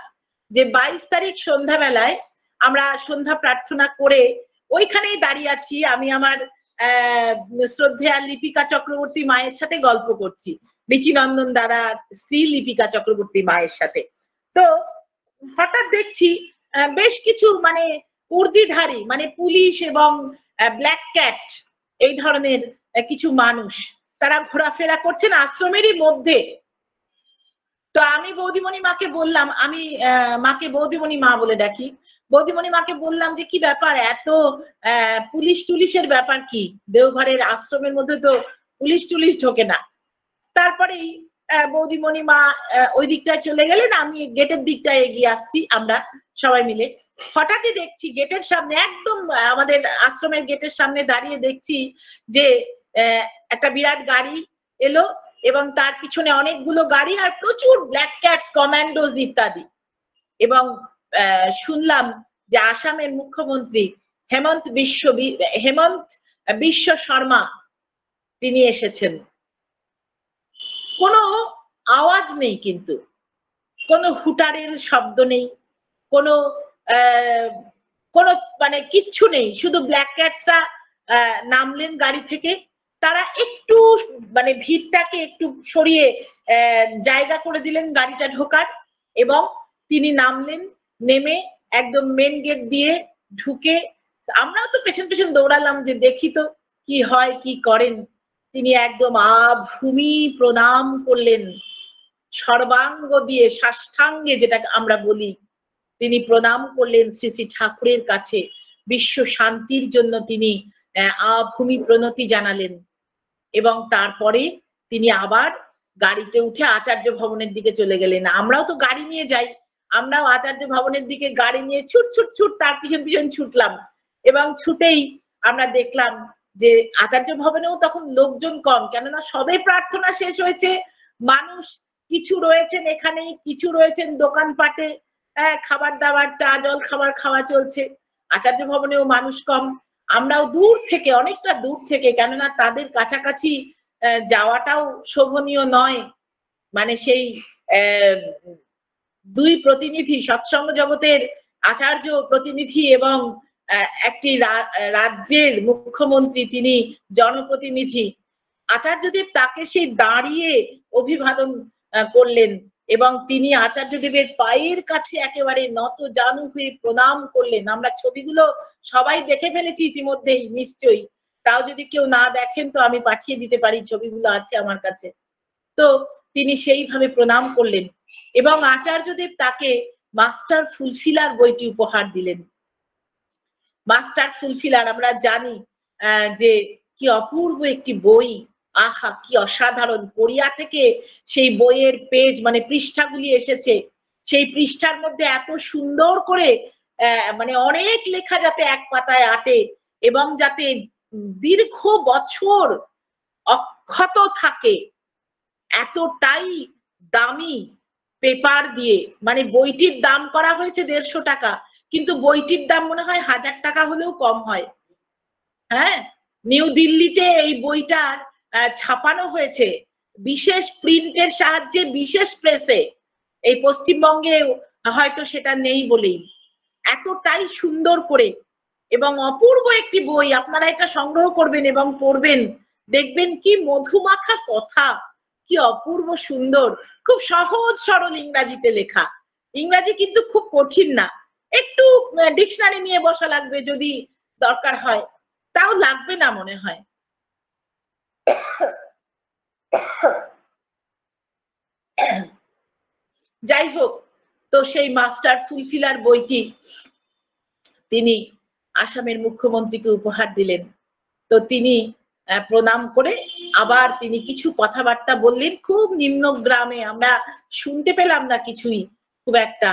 যে 22 তারিখ সন্ধ্যাবেলায় আমরা সন্ধ্যা প্রার্থনা করে ওইখানেই দাঁড়িয়ে আছি। আমি আমার শ্রদ্ধেয়া লিপিকা চক্রবর্তী মায়ের সাথে গল্প করছি, রিচিনন্দন দাদার স্ত্রী লিপিকা চক্রবর্তী মায়ের সাথে। তো হঠাৎ দেখছি বেশ কিছু মানে উর্দিধারী, মানে পুলিশ এবং ব্ল্যাক ক্যাট এই ধরনের কিছু মানুষ, তারা ঘোরাফেরা করছেন আশ্রমেরই মধ্যে। তো আমি বৌদিমণি মাকে বললাম, আমি মাকে বৌদিমণি মা বলে ডাকি, বৌদিমণি মাকে বললাম যে কি ব্যাপার, এত পুলিশ টুলিশের ব্যাপার কি, দেওঘরের আশ্রমের মধ্যে তো পুলিশ টুলিশ ঢোকে না। তারপরেই বৌদিমণি মা ওই দিকটায় চলে গেলেন, আমি গেটের দিকটায় এগিয়ে আসছি, আমরা সবাই মিলে। হঠাৎই দেখছি গেটের সামনে, একদম আমাদের আশ্রমের গেটের সামনে দাঁড়িয়ে দেখছি যে একটা বিরাট গাড়ি এলো এবং তার পিছনে অনেকগুলো গাড়ি আর প্রচুর ব্ল্যাক ক্যাটস, কমান্ডোজ ইত্যাদি। এবং শুনলাম যে আসামের মুখ্যমন্ত্রী হেমন্ত বিশ্ব শর্মা তিনি এসেছেন। কোনো আওয়াজ নেই, কিন্তু কোনো হুটারের শব্দ নেই, কোনো কোনো মানে কিচ্ছু নেই, শুধু ব্ল্যাক ক্যাটসরা নামলেন গাড়ি থেকে, তারা একটু মানে ভিড়টাকে একটু সরিয়ে জায়গা করে দিলেন গাড়িটা ঢোকার, এবং তিনি নামলেন, নেমে একদম মেন গেট দিয়ে ঢুকে, আমরাও তো পেছন পেছন দৌড়ালাম যে দেখি তো কি হয়, কি করেন। তিনি একদম আভূমি প্রণাম করলেন, সর্বাঙ্গ দিয়ে সাষ্টাঙ্গে যেটা আমরা বলি, তিনি প্রণাম করলেন শ্রী শ্রী ঠাকুরের কাছে, বিশ্ব শান্তির জন্য তিনি আভূমি প্রণতি জানালেন। এবং তারপরে তিনি আবার গাড়িতে উঠে আচার্য ভবনের দিকে চলে গেলেন। আমরাও তো গাড়ি নিয়ে যাই, আমরাও আচার্য ভবনের দিকে গাড়ি নিয়ে ছুট ছুট ছুট তার পিছন পিছন ছুটলাম, এবং ছুটেই আমরা দেখলাম যে আচার্য ভবনেও তখন লোকজন কম, কেননা সবে প্রার্থনা শেষ হয়েছে, মানুষ কিছু রয়েছেন এখানেই, কিছু রয়েছেন দোকানপাটে, খাবার দাবার, চা জল খাবার খাওয়া চলছে। আচার্য ভবনেও মানুষ কম। আমরাও দূর থেকে, অনেকটা দূর থেকে, কেননা তাদের কাছাকাছি যাওয়াটাও শোভনীয় নয়। মানে সেই দুই প্রতিনিধি, সৎসঙ্গ জগতের আচার্য প্রতিনিধি এবং একটি রাজ্যের মুখ্যমন্ত্রী, তিনি জনপ্রতিনিধি, আচার্যদেব তাকে সেই দাঁড়িয়ে অভিবাদন করলেন এবং তিনি আচার্যদেবের পায়ের কাছে একেবারে নত জানু হয়ে প্রণাম করলেন। আমরা ছবিগুলো সবাই দেখে ফেলেছি ইতিমধ্যেই নিশ্চয়ই, তাও যদি কেউ না দেখেন তো আমি পাঠিয়ে দিতে পারি, ছবিগুলো আছে আমার কাছে। তো তিনি সেইভাবে প্রণাম করলেন এবং আচার্যদেব তাকে মাস্টার ফুলফিলার বইটি উপহার দিলেন। মাস্টার ফুলফিলার আমরা জানি যে কি অপূর্ব একটি বই, আহা কি অসাধারণ। কোরিয়া থেকে সেই বইয়ের পেজ মানে পৃষ্ঠাগুলি এসেছে, সেই পৃষ্ঠার মধ্যে এত সুন্দর করে মানে অনেক লেখা যাতে এক পাতায় আটে এবং যাতে দীর্ঘ বছর অক্ষত থাকে, এতটাই দামি পেপার দিয়ে। মানে বইটির দাম করা হয়েছে 150 টাকা, কিন্তু বইটির দাম মনে হয় 1000 টাকা হলেও কম হয়। হ্যাঁ, নিউ দিল্লিতে এই বইটার ছাপানো হয়েছে বিশেষ প্রিন্টের সাহায্যে, বিশেষ প্রেসে। এই পশ্চিমবঙ্গে হয়তো সেটা নেই বলেই। এতটাই সুন্দর করে এবং অপূর্ব একটি বই। আপনারা এটা সংগ্রহ করবেন এবং পড়বেন, দেখবেন কি মধুমাখা কথা, কি অপূর্ব সুন্দর, খুব সহজ সরল ইংরাজিতে লেখা। ইংরাজি কিন্তু খুব কঠিন না, একটু ডিকশনারি নিয়ে বসা লাগবে যদি দরকার হয়, তাও লাগবে না মনে হয়। যাই হোক, তো সেই মাস্টার ফুলফিলার বইটি তিনি আসামের মুখ্যমন্ত্রীকে উপহার দিলেন। তো তিনি প্রণাম করে আবার তিনি কিছু কথাবার্তা বললেন, খুব নিম্নগ্রামে, আমরা শুনতে পেলাম না কিছুই খুব একটা,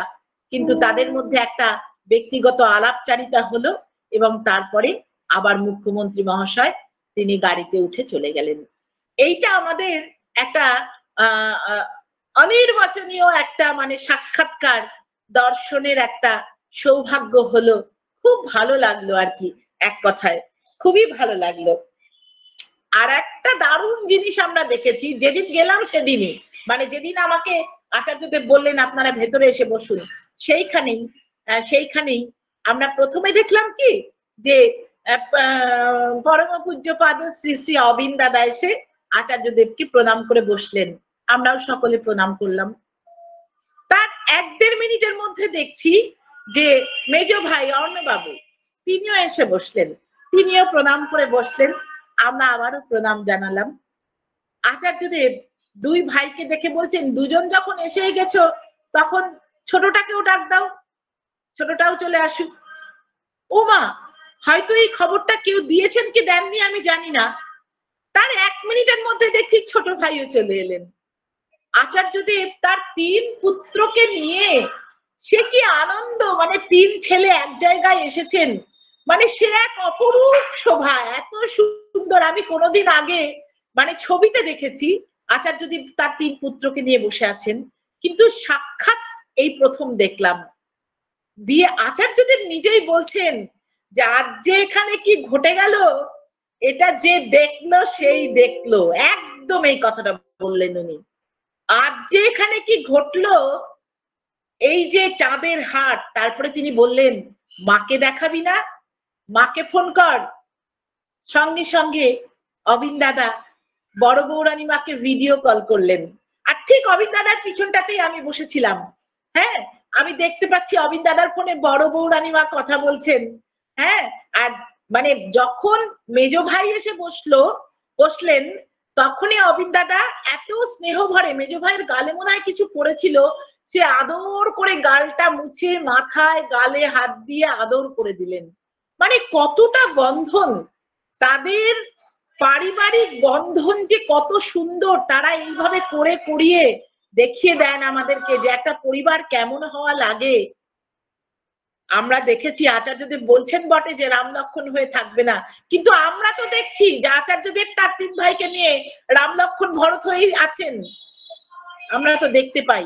কিন্তু তাদের মধ্যে একটা ব্যক্তিগত আলাপচারিতা হলো এবং তারপরে আবার মুখ্যমন্ত্রী মহাশয় তিনি গাড়িতে উঠে চলে গেলেন। এইটা আমাদের একটা অনির্বাচনীয় একটা মানে সাক্ষাৎকার, দর্শনের একটা সৌভাগ্য হলো। খুব ভালো লাগলো আর কি, এক কথায় খুবই ভালো লাগলো। আর একটা দারুণ জিনিস আমরা দেখেছি যেদিন গেলাম সেদিনই, মানে যেদিন আমাকে আচার্যদেব বললেন আপনারা ভেতরে এসে বসুন, সেইখানেই আমরা প্রথমে দেখলাম কি যে পরম পূজ্যপাদ শ্রী শ্রী অবিন দাদা এসে আচার্যদেবকে প্রণাম করে বসলেন। আমরাও সকলে প্রণাম করলাম। তার 1-1.5 মিনিটের মধ্যে দেখছি যে মেজ ভাই অর্ণবাবু তিনিও এসে বসলেন, তিনিও প্রণাম করে বসলেন। আমরা আবারও প্রণাম জানালাম। আচার্যদেব দুই ভাইকে দেখে বলছেন, দুজন যখন এসেই গেছো তখন ছোটটাকেও ডাক দাও, ছোটটাও চলে আসুক। ও মা, হয়তো এই খবরটা কেউ দিয়েছেন কি দেননি আমি জানি না, তার 1 মিনিটের মধ্যে দেখছি ছোট ভাইও চলে এলেন। আচার্যদেব তার 3 পুত্রকে নিয়ে, সে কি আনন্দ, মানে 3 ছেলে এক জায়গায় এসেছেন, মানে সে এক অপরূপ শোভা, এত সুন্দর। আমি কোনোদিন আগে মানে ছবিতে দেখেছি আচার্যদেব তার 3 পুত্রকে নিয়ে বসে আছেন, কিন্তু সাক্ষাৎ এই প্রথম দেখলাম। দিয়ে আচার্যদেব নিজেই বলছেন যে আজ যে এখানে কি ঘটে গেল, এটা যে দেখলো সেই দেখলো, একদম এই কথাটা বললেন উনি। আজ যে এখানে কি ঘটলো, এই যে চাঁদের হাট, তারপরে তিনি বললেন মাকে দেখাবি না, মাকে ফোন কর। সঙ্গে সঙ্গে অবিন দাদা বড় বৌরানী মাকে ভিডিও কল করলেন। আর ঠিক অবিন দাদার পিছনটাতেই আমি বসেছিলাম। হ্যাঁ, আমি দেখতে পাচ্ছি অবিন দাদার ফোনে বড় বৌরানী মা কথা বলছেন। হ্যাঁ, আর মানে যখন মেজ ভাই এসে বসলেন, তখনই অবিন দাদা এত স্নেহ ভরে, মেজ ভাইয়ের গালে মনে হয় কিছু পড়েছিল, সে আদর করে গালটা মুছে মাথায় গালে হাত দিয়ে আদর করে দিলেন। মানে কতটা বন্ধন, তাদের পারিবারিক বন্ধন যে কত সুন্দর, তারা এইভাবে করে করিয়ে দেখিয়ে দেন আমাদেরকে যে একটা পরিবার কেমন হওয়া লাগে। আমরা দেখেছি আচার্যদেব বলছেন বটে যে রাম লক্ষণ হয়ে থাকবে না, কিন্তু আমরা তো দেখছি যে আচার্যদেব তার 3 ভাইকে নিয়ে রাম লক্ষণ ভরত হয়েই আছেন। আমরা তো দেখতে পাই,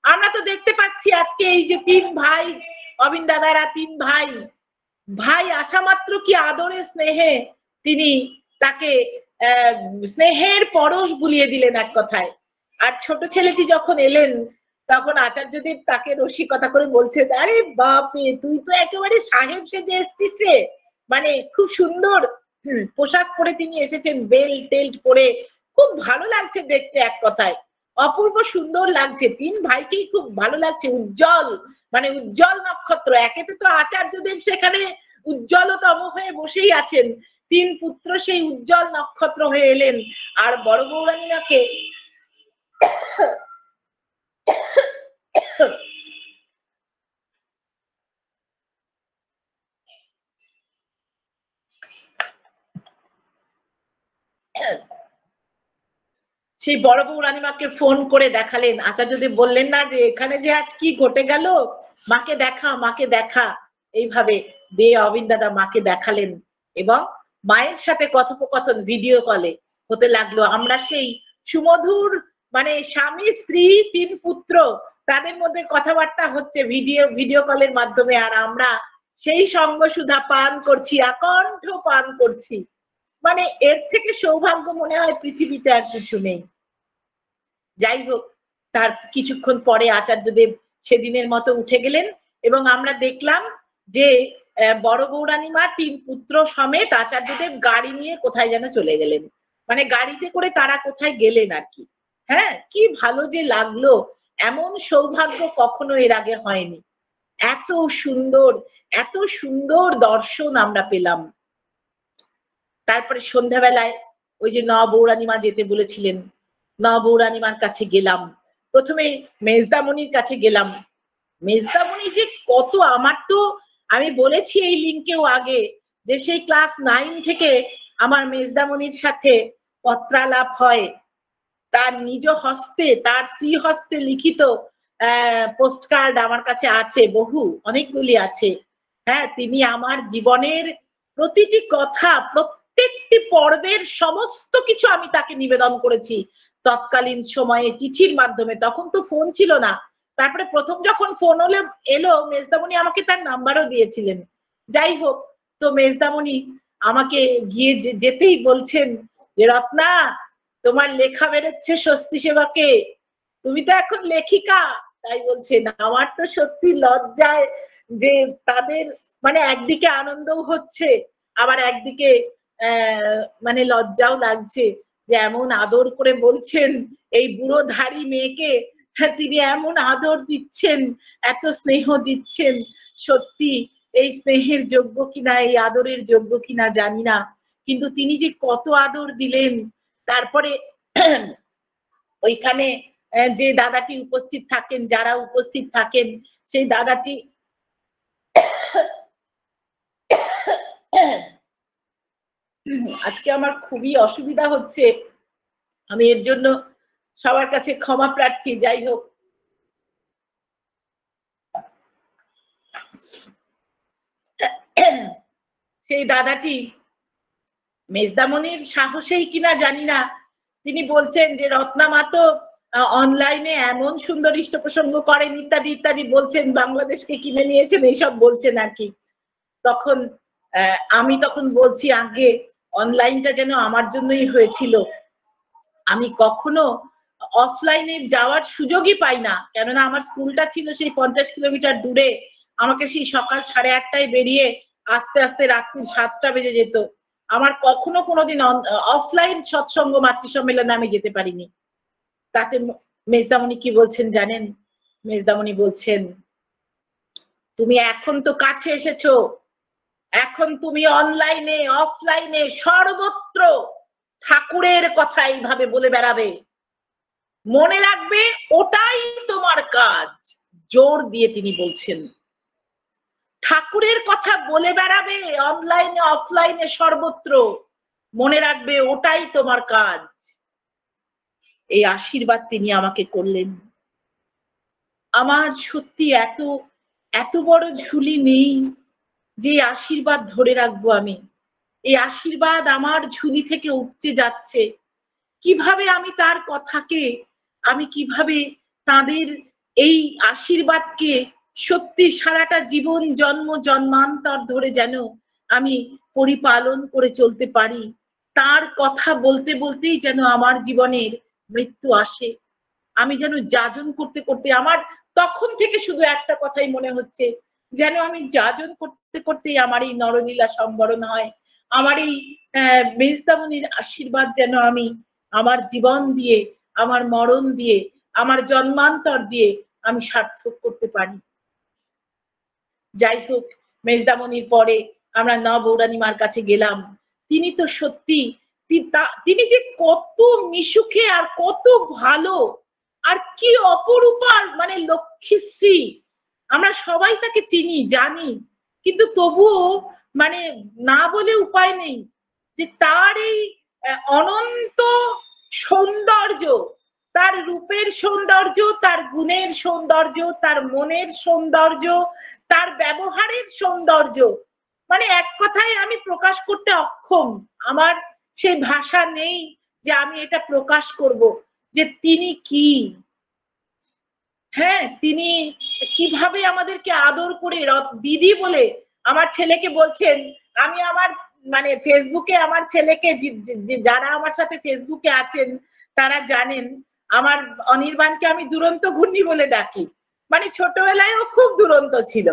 আমরা তো দেখতে পাচ্ছি আজকে এই যে 3 ভাই, অবিন দাদারা 3 ভাই, ভাই আসা মাত্র কি আদরে স্নেহে তিনি তাকে স্নেহের পরশ বুলিয়ে দিলেন এক কথায়। আর ছোট ছেলেটি যখন এলেন তখন আচার্যদেব তাকে রসিকতা করে বলছে, আরে বাপরে তুই তো একেবারে সাহেব সেজে এসছিস রে, মানে খুব সুন্দর পোশাক পরে তিনি এসেছেন, বেল্ট টেল্ট পরে, খুব ভালো লাগছে দেখতে, এক কথায় অপূর্ব সুন্দর লাগছে, তিন ভাইকেই খুব ভালো লাগছে, উজ্জ্বল, মানে উজ্জ্বল নক্ষত্র। একেতে তো আচার্যদেব সেখানে উজ্জ্বলতম হয়ে বসেই আছেন, তিন পুত্র সেই উজ্জ্বল নক্ষত্র হয়ে এলেন। আর বড় বৌরানীমাকে সেই বড় বউ রানীমাকে ফোন করে দেখালেন। আচার্যদেব বললেন না যে এখানে যে আজ কি ঘটে গেল, মাকে দেখা, মাকে দেখা, এইভাবে দে অবিন দাদা মাকে দেখালেন এবং মায়ের সাথে কথোপকথন ভিডিও কলে হতে লাগলো। আমরা সেই সুমধুর, মানে স্বামী স্ত্রী তিন পুত্র, তাদের মধ্যে কথাবার্তা হচ্ছে ভিডিও কলের মাধ্যমে, আর আমরা সেই সঙ্গ সুধা পান করছি, আকণ্ঠ পান করছি। মানে এর থেকে সৌভাগ্য মনে হয় পৃথিবীতে আর কিছু নেই। যাই হোক, তার কিছুক্ষণ পরে আচার্যদেব সেদিনের মতো উঠে গেলেন এবং আমরা দেখলাম যে বড় বৌরানীমা তিন পুত্র সমেত আচার্যদেব গাড়ি নিয়ে কোথায় যেন চলে গেলেন, মানে গাড়িতে করে তারা কোথায় গেলেন আর কি। হ্যাঁ, কি ভালো যে লাগলো, এমন সৌভাগ্য কখনো এর আগে হয়নি। এত সুন্দর, এত সুন্দর দর্শন আমরা পেলাম। তারপরে সন্ধ্যাবেলায় ওই যে নবৌরানীমা যেতে বলেছিলেন, নবৌরানীমার কাছে গেলাম। প্রথমে মেজদামণির কাছে গেলাম। মেজদামণি যে কত, আমার তো, আমি বলেছি এই লিঙ্কেও আগে যে সেই ক্লাস 9 থেকে আমার মেজদামণির সাথে পত্রালাপ হয়। তার নিজ হস্তে, তার শ্রী হস্তে লিখিত পোস্ট কার্ড আমার কাছে আছে, বহু, অনেকগুলি আছে। হ্যাঁ, তিনি আমার জীবনের প্রতিটি কথা, প্রত্যেকটি পর্বের সমস্ত কিছু আমি তাকে নিবেদন করেছি তৎকালীন সময়ে চিঠির মাধ্যমে। তখন তো ফোন ছিল না। তারপরে প্রথম যখন ফোন এলো, মেজদামণি আমাকে তার নাম্বারও দিয়েছিলেন। যাই হোক, তো মেজদামণি আমাকে গিয়ে যেতেই বলছেন যে রত্না, তোমার লেখা বেরোচ্ছে স্বস্তি সেবাকে, তুমি তো এখন লেখিকা। তাই বলছেন। আমার তো সত্যি লজ্জায় যে তাদের, মানে একদিকে আনন্দও হচ্ছে, আবার একদিকে মানে লজ্জাও লাগছে যে এমন আদর করে বলছেন এই বুড়ো ধাড়ি মেয়েকে, হ্যাঁ, তিনি এমন আদর দিচ্ছেন, এত স্নেহ দিচ্ছেন। সত্যি এই স্নেহের যোগ্য কিনা, এই আদরের যোগ্য কিনা জানি না, কিন্তু তিনি যে কত আদর দিলেন। তারপরে ওইখানে যে দাদাটি উপস্থিত থাকেন, যারা উপস্থিত থাকেন, সেই দাদাটি আজকে আমার খুবই অসুবিধা হচ্ছে, আমি এর জন্য সবার কাছে ক্ষমা প্রার্থী। যাই হোক, সেই দাদাটি মেজদামণির সাহসেই কিনা জানি না, তিনি বলছেন যে রত্না মা তো অনলাইনে এমন সুন্দর ইষ্ট প্রসঙ্গ করেন, ইত্যাদি ইত্যাদি বলছেন, বাংলাদেশকে কিনে নিয়েছেন, এইসব বলছেন আর কি। তখন আমি তখন বলছি, আগে অনলাইনটা যেন আমার জন্যই হয়েছিল, আমি কখনো অফলাইনে যাওয়ার সুযোগই পাই না, কেননা আমার স্কুলটা ছিল সেই 50 কিলোমিটার দূরে। আমাকে সেই সকাল 8:30টায় বেরিয়ে আস্তে আস্তে রাত্রি 7টা বেজে যেত। আমার কখনো কোনোদিন অফলাইন সৎসঙ্গ মাতৃ সম্মেলনে আমি যেতে পারিনি। তাতে মেজদামণি কি বলছেন জানেন? মেজদামণি বলছেন, তুমি এখন তো কাছে এসেছো, এখন তুমি অনলাইনে অফলাইনে সর্বত্র ঠাকুরের কথা এইভাবে বলে বেড়াবে, মনে রাখবে ওটাই তোমার কাজ। জোর দিয়ে তিনি বলছেন, ঠাকুরের কথা বলে বেড়াবে অনলাইনে অফলাইনে সর্বত্র, মনে রাখবে ওটাই তোমার কাজ। এই আশীর্বাদ তিনি আমাকে করলেন। আমার সত্যি এত এত বড় ঝুলি নেই যে আশীর্বাদ ধরে রাখবো আমি। এই আশীর্বাদ আমার ঝুলি থেকে উপচে যাচ্ছে। কিভাবে আমি তার কথাকে, আমি কিভাবে তাদের এই আশীর্বাদকে সত্যি সারাটা জীবন জন্ম জন্মান্তর ধরে যেন আমি পরিপালন করে চলতে পারি, তার কথা বলতে বলতেই যেন আমার জীবনের মৃত্যু আসে। আমি যেন যাজন করতে করতে আমার তখন থেকে শুধু একটা কথাই মনে হচ্ছে, যেন আমি যাজন করতে করতেই আমার এই নরলীলা সম্বরণ হয়। আমার এই মেজদামণির আশীর্বাদ যেন আমি আমার জীবন দিয়ে, আমার মরণ দিয়ে, আমার জন্মান্তর দিয়ে আমি সার্থক করতে পারি। যাই হোক, মেজদামণির পরে আমরা নবৌরানী মার কাছে গেলাম। তিনি তো সত্যি তিনি যে কত মিশুকে আর কত ভালো আর কি অপরূপার মানে লক্ষ্মীশ্রী। আমরা সবাই তাকে চিনি জানি, কিন্তু তবুও মানে না বলে উপায় নেই যে তার এই অনন্ত সৌন্দর্য, তার রূপের সৌন্দর্য, তার গুণের সৌন্দর্য, তার মনের সৌন্দর্য, তার ব্যবহারের সৌন্দর্য, মানে এক কথায় আমি প্রকাশ করতে অক্ষম। আমার সেই ভাষা নেই যে আমি এটা প্রকাশ করব যে তিনি কি। হ্যাঁ, তিনি কিভাবে আমাদেরকে আদর করে দিদি বলে আমার ছেলেকে বলছেন। আমি আমার মানে ফেসবুকে আমার ছেলেকে যারা আমার সাথে ফেসবুকে আছেন তারা জানেন আমার অনির্বাণকে আমি দুরন্ত ঘূর্ণি বলে ডাকি। মানে ছোটবেলায় ও খুব দুরন্ত ছিল।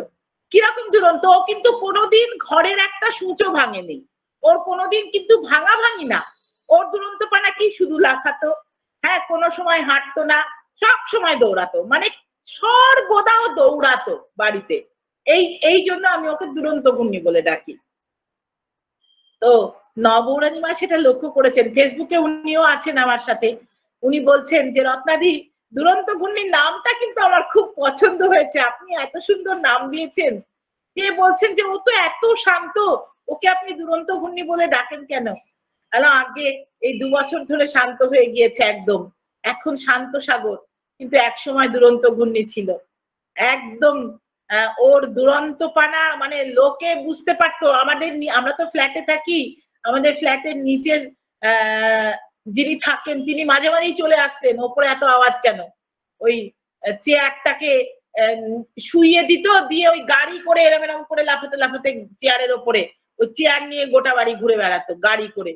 কিরকম দুরন্ত, ও কিন্তু কোনোদিন ঘরের একটা সূচো ভাঙেনি। ওর কোনোদিন কিন্তু ভাঙা ভাঙি না। ওর দুরন্তপনা কি, শুধু লাফাতো, হ্যাঁ কোনো সময় হাঁটতো না, সব সময় দৌড়াতো, মানে সর্বদা ও দৌড়াতো বাড়িতে। এই জন্য আমি ওকে দুরন্ত ঘূর্ণি বলে ডাকি। তো নবৌরানী মা সেটা লক্ষ্য করেছেন, ফেসবুকে উনিও আছেন আমার সাথে। উনি বলছেন যে রত্নাদি, দুরন্ত ঘূর্ণির নামটা কিন্তু আমার খুব পছন্দ হয়েছে, আপনি এত সুন্দর নাম দিয়েছেন। কে বলছেন যে ও তো এত শান্ত, ওকে আপনি দুরন্ত ঘূর্ণি বলে ডাকেন কেন? আগে এই 2 বছর ধরে শান্ত হয়ে গিয়েছে একদম, এখন শান্ত সাগর, কিন্তু একসময় দুরন্ত ঘূর্ণি ছিল একদম। ওর দুরন্তপানা মানে লোকে বুঝতে পারতো। আমরা তো ফ্ল্যাটে থাকি, আমাদের ফ্ল্যাটের নিচের যিনি থাকেন তিনি মাঝে মাঝেই চলে আসতেন, ওপরে এত আওয়াজ কেন। ওই চেয়ারটাকে শুইয়ে দিত, দিয়ে ওই গাড়ি করে এরম এরম করে লাফাতে লাফাতে চেয়ারের ওপরে ওই চেয়ার নিয়ে গোটা বাড়ি ঘুরে বেড়াতো গাড়ি করে।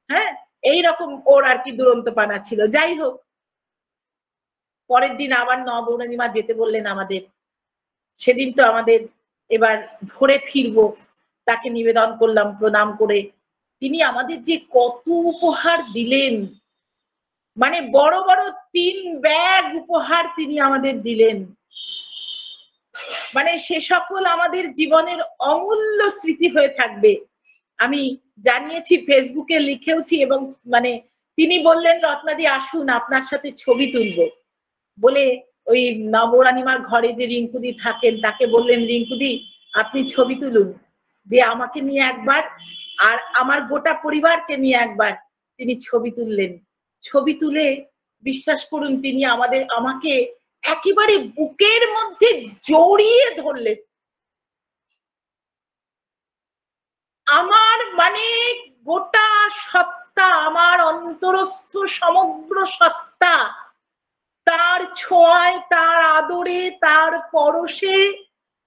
হ্যাঁ, এইরকম ওর আর কি দুরন্তপানা ছিল। যাই হোক, পরের দিন আবার নবৌরানী মা যেতে বললেন আমাদের। সেদিন তো আমাদের এবার ভোরে ফিরবো, তাকে নিবেদন করলাম প্রণাম করে। তিনি আমাদের যে কত উপহার দিলেন, মানে বড় বড় 3 ব্যাগ উপহার তিনি আমাদের দিলেন। মানে সে সকল আমাদের জীবনের অমূল্য স্মৃতি হয়ে থাকবে। আমি জানিয়েছি, ফেসবুকে লিখেওছি, এবং মানে তিনি বললেন রত্নাদি আসুন আপনার সাথে ছবি তুলবো বলে ওই নবরানীমার ঘরে যে রিঙ্কুদি থাকেন তাকে বললেন, রিঙ্কুদি আপনি ছবি তুলুন, দিয়ে আমাকে নিয়ে একবার আর আমার গোটা পরিবারকে নিয়ে একবার তিনি ছবি তুললেন। ছবি তুলে বিশ্বাস করুন তিনি আমাকে একেবারে বুকের মধ্যে জড়িয়ে ধরলেন। আমার মানে গোটা সত্তা, আমার অন্তরস্থ সমগ্র সত্তা তার ছোঁয়ায়, তার আদরে, তার পরশে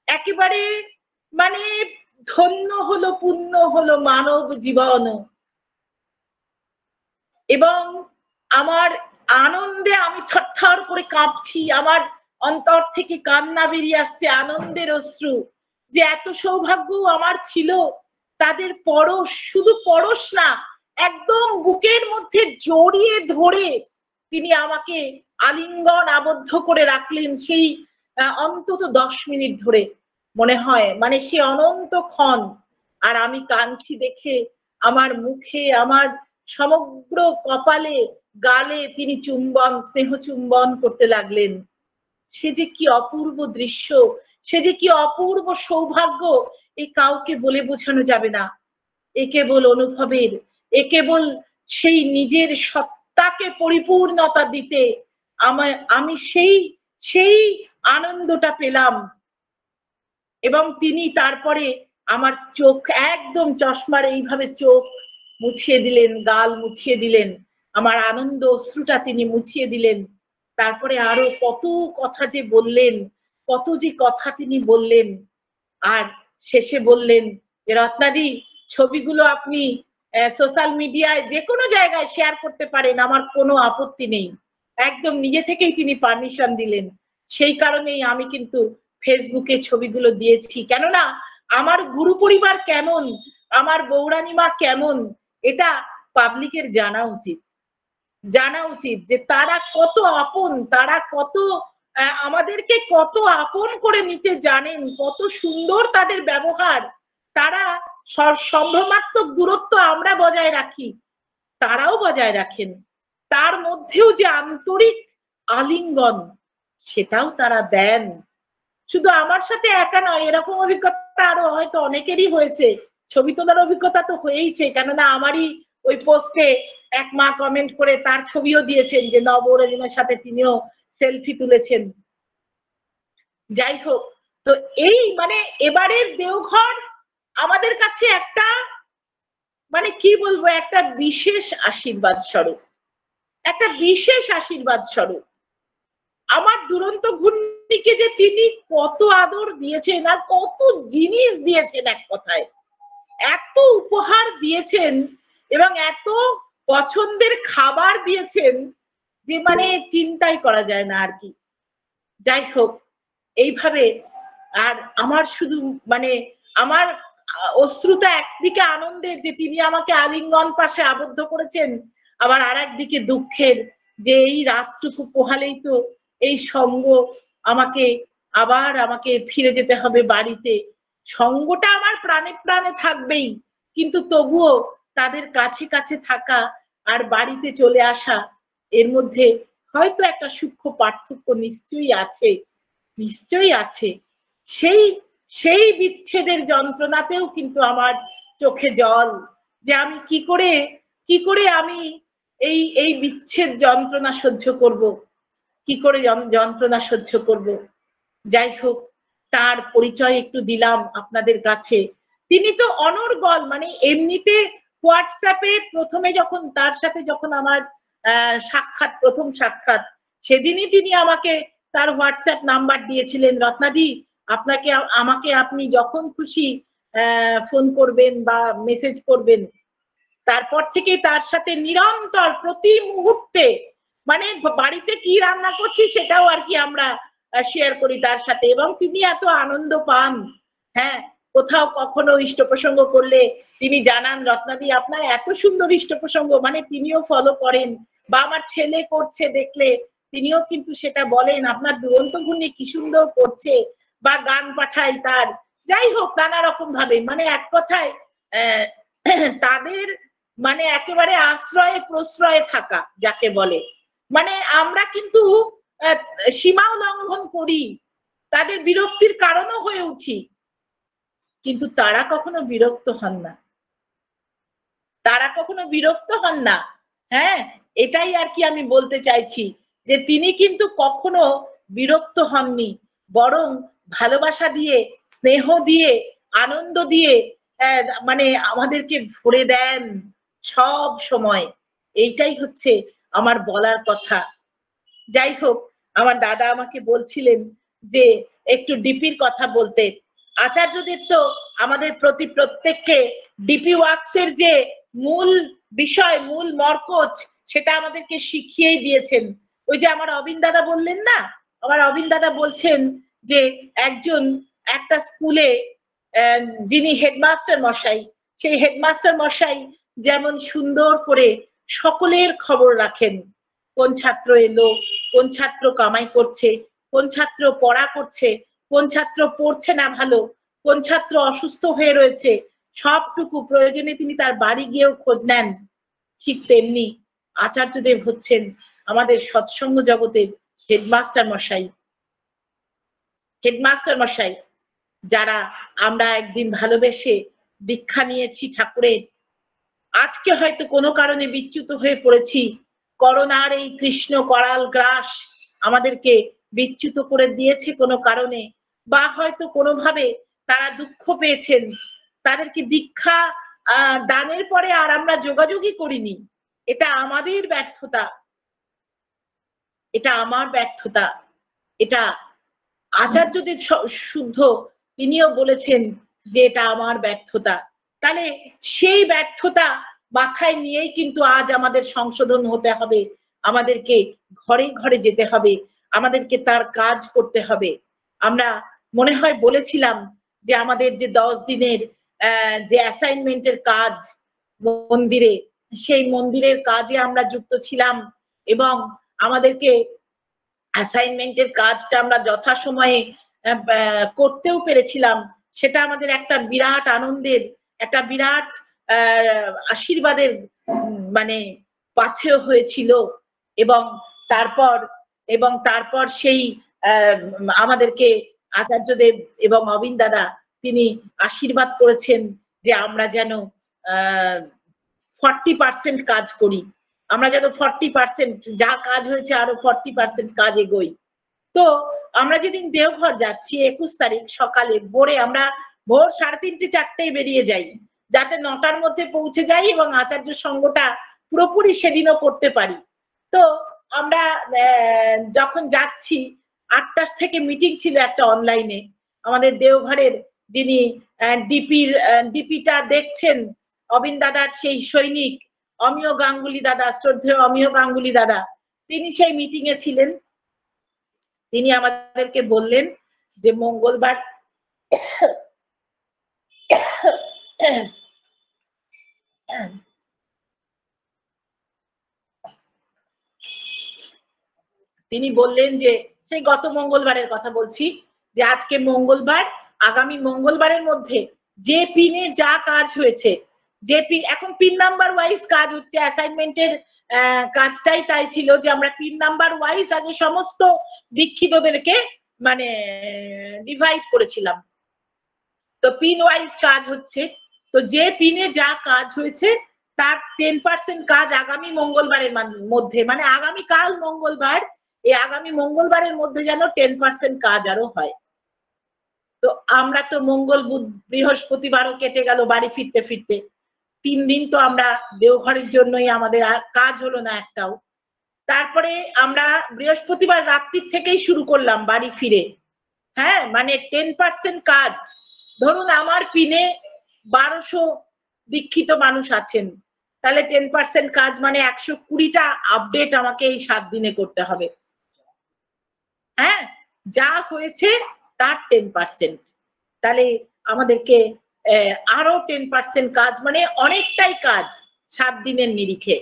একেবারে মানে ধন্য হলো, পুণ্য হলো মানব জীবন। এবং আমার আনন্দে আমি থরথর করে কাঁপছি, আমার অন্তর থেকে কান্না বেরিয়ে আসছে, আনন্দের অশ্রু, যে এত সৌভাগ্য আমার ছিল। তাদের পরশ, শুধু পরশ না, একদম বুকের মধ্যে জড়িয়ে ধরে তিনি আমাকে আলিঙ্গন আবদ্ধ করে রাখলেন সেই অন্তত 10 মিনিট ধরে মনে হয়, মানে সে অনন্তক্ষণ। আর আমি কাঁদছি দেখে আমার মুখে, আমার সমগ্র কপালে, গালে তিনি স্নেহ চুম্বন করতে লাগলেন। সে যে কি অপূর্ব দৃশ্য, সে যে কি অপূর্ব সৌভাগ্য, এ কাউকে বলে বোঝানো যাবে না। এ কেবল অনুভবের, এ কেবল সেই নিজের সত্তাকে পরিপূর্ণতা দিতে আমি সেই আনন্দটা পেলাম। এবং তিনি তারপরে আমার চোখ একদম চশমার এইভাবে চোখ মুছিয়ে দিলেন, গাল মুছিয়ে দিলেন, আমার আনন্দ অশ্রুটা তিনি মুছিয়ে দিলেন। তারপরে আরো কত কথা যে বললেন, কত যে কথা তিনি বললেন। আর শেষে বললেন যে রত্নাদি, ছবিগুলো আপনি সোশ্যাল মিডিয়ায় যে কোনো জায়গায় শেয়ার করতে পারেন, আমার কোনো আপত্তি নেই। একদম নিজে থেকেই তিনি পারমিশন দিলেন। সেই কারণেই আমি কিন্তু ফেসবুকে ছবিগুলো দিয়েছি। কেননা আমার গুরু পরিবার কেমন, আমার বৌরানীমা কেমন, এটা পাবলিকের জানা উচিত। জানা উচিত যে তারা কত আপন, তারা কত আমাদেরকে কত আপন করে নিতে জানেন, কত সুন্দর তাদের ব্যবহার। তারা সম্ভ্রমাত্মক দূরত্ব আমরা বজায় রাখি, তারাও বজায় রাখেন। তার মধ্যেও যে আন্তরিক আলিঙ্গন, সেটাও তারা দেন। শুধু আমার সাথে একা নয়, এরকম অভিজ্ঞতা আরো হয়তো অনেকেরই হয়েছে। ছবি তোলার অভিজ্ঞতা তো হয়েইছে, কেননা আমারই ওই পোস্টে এক মা কমেন্ট করে তার ছবিও দিয়েছেন যে নবরণিমার সাথে তিনিও সেলফি তুলেছেন। যাই হোক, তো এই মানে এবারের দেওঘর আমাদের কাছে একটা মানে কি বলবো, একটা বিশেষ আশীর্বাদ স্বরূপ, একটা বিশেষ আশীর্বাদ স্বরূপ। আমার দুরন্ত ঘূর্ণিকে যে তিনি কত আদর দিয়েছেন আর কত জিনিস দিয়েছেন, এক কথায় এত উপহার দিয়েছেন এবং এত পছন্দের খাবার দিয়েছেন যে মানে চিন্তাই করা যায় না আর কি। যাই হোক, এইভাবে আর আমার শুধু মানে আমার অশ্রুতা একদিকে আনন্দের যে তিনি আমাকে আলিঙ্গন পাশে আবদ্ধ করেছেন, আবার আর একদিকে দুঃখের যে এই রাতটুকু পোহালেই তো এই সঙ্গ আমাকে ফিরে যেতে হবে বাড়িতে। সঙ্গটা আমার প্রাণে প্রাণে থাকবেই, কিন্তু তবুও তাদের কাছে কাছে থাকা আর বাড়িতে চলে আসা, এর মধ্যে হয়তো একটা সূক্ষ্ম পার্থক্য নিশ্চয়ই আছে, নিশ্চয়ই আছে। সেই সেই বিচ্ছেদের যন্ত্রণাতেও কিন্তু আমার চোখে জল, যে আমি কি করে আমি এই বিচ্ছেদ যন্ত্রণা সহ্য করব, কি করে যন্ত্রণা সহ্য করব। যাই হোক, তার পরিচয় একটু দিলাম আপনাদের কাছে। তিনি তো অনর্গল, মানে এমনিতে হোয়াটসঅ্যাপে প্রথমে যখন তার সাথে যখন আমার প্রথম সাক্ষাৎ, সেদিনই তিনি আমাকে তার হোয়াটসঅ্যাপ নাম্বার দিয়েছিলেন, রত্নাদি আপনাকে আমাকে আপনি যখন খুশি ফোন করবেন বা মেসেজ করবেন। তারপর থেকে তার সাথে নিরন্তর প্রতি মুহূর্তে মানে বাড়িতে কি রান্না করছি সেটাও আর কি আমরা শেয়ার করি তার সাথে, এবং তিনি এত আনন্দ পান। হ্যাঁ, কোথাও কখনো ইষ্ট প্রসঙ্গ করলে তিনি জানান, রত্নাদি আপনার এত সুন্দর ইষ্ট প্রসঙ্গ, মানে তিনিও ফলো করেন, বা আমার ছেলে করছে দেখলে তিনিও কিন্তু সেটা বলেন, আপনার দুরন্ত ঘূর্ণি কি সুন্দর করছে, বা গান পাঠাই তার। যাই হোক, নানা রকম ভাবে মানে এক কথায় তাদের মানে একেবারে আশ্রয়ে প্রশ্রয়ে থাকা যাকে বলে, মানে আমরা কিন্তু সীমাও লঙ্ঘন করি, তাদের বিরক্তির কারণও হয়ে উঠি, কিন্তু তারা কখনো বিরক্ত হন না, তারা কখনো বিরক্ত হন না। হ্যাঁ, এটাই আর কি আমি বলতে চাইছি, যে তিনি কিন্তু কখনো বিরক্ত হননি, বরং ভালোবাসা দিয়ে, স্নেহ দিয়ে, আনন্দ দিয়ে মানে আমাদেরকে ভরে দেন সব সময়। এইটাই হচ্ছে আমার বলার কথা। যাই হোক, আমার দাদা আমাকে বলছিলেন যে একটু ডিপির কথা বলতে। আচার্যদেব তো আমাদের প্রত্যেককে ডিপি ওয়ার্কসের যে মূল বিষয়, মূল মর্কজ, সেটা আমাদেরকে শিখিয়েই দিয়েছেন। ওই যে আমার অবিন দাদা বললেন না, আমার অবিন দাদা বলছেন যে একটা স্কুলে যিনি হেডমাস্টার মশাই, সেই হেডমাস্টার মশাই যেমন সুন্দর করে সকলের খবর রাখেন, কোন ছাত্র এলো, কোন ছাত্র কামাই করছে, কোন ছাত্র পড়া করছে, কোন ছাত্র পড়ছে না ভালো, কোন ছাত্র অসুস্থ হয়ে রয়েছে, সবটুকু প্রয়োজনে তিনি তার বাড়ি গিয়েও খোঁজ নেন। ঠিক তেমনি আচার্যদেব হচ্ছেন আমাদের সৎসঙ্গ জগতের হেডমাস্টার মশাই। হেডমাস্টার মশাই যারা আমরা একদিন ভালোবেসে দীক্ষা নিয়েছি ঠাকুরের, আজকে হয়তো কোনো কারণে বিচ্যুত হয়ে পড়েছি, করোনার এই কৃষ্ণ করাল গ্রাস আমাদেরকে বিচ্যুত করে দিয়েছে কোনো কারণে, বা হয়তো কোনোভাবে তারা দুঃখ পেয়েছেন, তাদেরকে দীক্ষা দানের পরে আর আমরা যোগাযোগই করিনি। এটা আমাদের ব্যর্থতা, এটা আমার ব্যর্থতা, এটা আচার্যদেব শুদ্ধ তিনিও বলেছেন যে এটা আমার ব্যর্থতা। তাহলে সেই ব্যর্থতা মাথায় নিয়েই কিন্তু আজ আমাদের সংশোধন হতে হবে, আমাদেরকে ঘরে ঘরে যেতে হবে, আমাদেরকে তার কাজ করতে হবে। আমরা মনে হয় বলেছিলাম যে আমাদের যে 10 দিনের যে অ্যাসাইনমেন্টের কাজ মন্দিরে, সেই মন্দিরের কাজে আমরা যুক্ত ছিলাম এবং আমাদেরকে অ্যাসাইনমেন্টের কাজটা আমরা যথাসময়ে করতেও পেরেছিলাম। সেটা আমাদের একটা বিরাট আনন্দের, একটা বিরাট আশীর্বাদের মানে পাথেয় হয়েছিল। এবং তারপর সেই আমাদেরকে আচার্যদেব এবং অবিন দাদা তিনি আশীর্বাদ করেছেন যে আমরা যেন 40% কাজ করি, আমরা যেন 40% যা কাজ হয়েছে আরো 40% কাজ এগোই। তো আমরা যেদিন দেওঘর যাচ্ছি 21 তারিখ সকালে ভোরে, আমরা ভোর 3:30 4টায় বেরিয়ে যাই, যাতে 9টার মধ্যে পৌঁছে যাই এবং আচার্য সঙ্গটা পুরোপুরি সেদিনও করতে পারি। তো আমরা যখন যাচ্ছি 8টা থেকে মিটিং ছিল একটা অনলাইনে। আমাদের দেওঘরের যিনি ডিপিটা দেখছেন অবিন দাদার সেই সৈনিক অমিয় গাঙ্গুলি দাদা, শ্রদ্ধেয় অমিয় গাঙ্গুলি দাদা, তিনি সেই মিটিং এ ছিলেন। তিনি আমাদেরকে বললেন যে মঙ্গলবার তিনি বললেন যে সেই গত মঙ্গলবারের কথা বলছি, যে আজকে মঙ্গলবার, আগামী মঙ্গলবারের মধ্যে যে পিনে যা কাজ হয়েছে, যে পিন এখন পিন নাম্বার ওয়াইজ কাজ হচ্ছে, অ্যাসাইনমেন্টের কাজটাই তাই ছিল যে আমরা পিন নাম্বার ওয়াইজ আগে সমস্ত দীক্ষিতদেরকে মানে ডিভাইড করেছিলাম। তো পিন ওয়াইজ কাজ হচ্ছে, তো যে পিনে যা কাজ হয়েছে তার 10% কাজ আগামী মঙ্গলবারের মধ্যে, মানে আগামী কাল মঙ্গলবার, এই আগামী মঙ্গলবারের মধ্যে যেন 10% কাজ আরো হয়। তো আমরা তো মঙ্গল বুধ বৃহস্পতিবারও কেটে গেল বাড়ি ফিরতে ফিরতে, 3 দিন তো আমরা দেওঘরের জন্যই আমাদের আর কাজ হলো না একটাও। তারপরে আমরা বৃহস্পতিবার রাত্রির থেকেই শুরু করলাম বাড়ি ফিরে। হ্যাঁ, মানে 10% কাজ। ধরুন আমার পিনে 1200 দীক্ষিত মানুষ আছেন, তাহলে 10% কাজ মানে 120টা আপডেট আমাকে এই 7 দিনে করতে হবে। হ্যাঁ, যা হয়েছে তার 10%, তাহলে আমাদেরকে আরো 10% কাজ, মানে অনেকটাই কাজ 7 দিনের নিরিখে।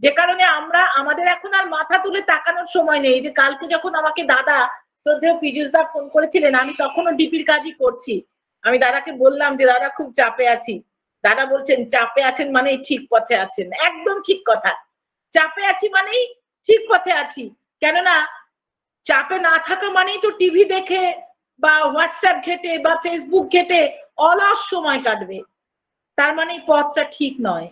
যে কারণে আমরা আমাদের এখন আর মাথা তুলে তাকানোর সময় নেই। যে কালকে যখন আমাকে দাদা শ্রদ্ধেয় পীযূষ দা ফোন করেছিলেন, আমি তখনও ডিপির কাজই করছি। আমি দাদাকে বললাম যে দাদা খুব চাপে আছি। দাদা বলছেন চাপে আছেন মানেই ঠিক পথে আছেন। একদম ঠিক কথা, চাপে আছি মানেই ঠিক পথে আছি। কেননা চাপে না থাকা মানেই তো টিভি দেখে বা হোয়াটসঅ্যাপ ঘেটে বা ফেসবুক ঘেটে অলস সময় কাটবে, তার মানে পথটা ঠিক নয়।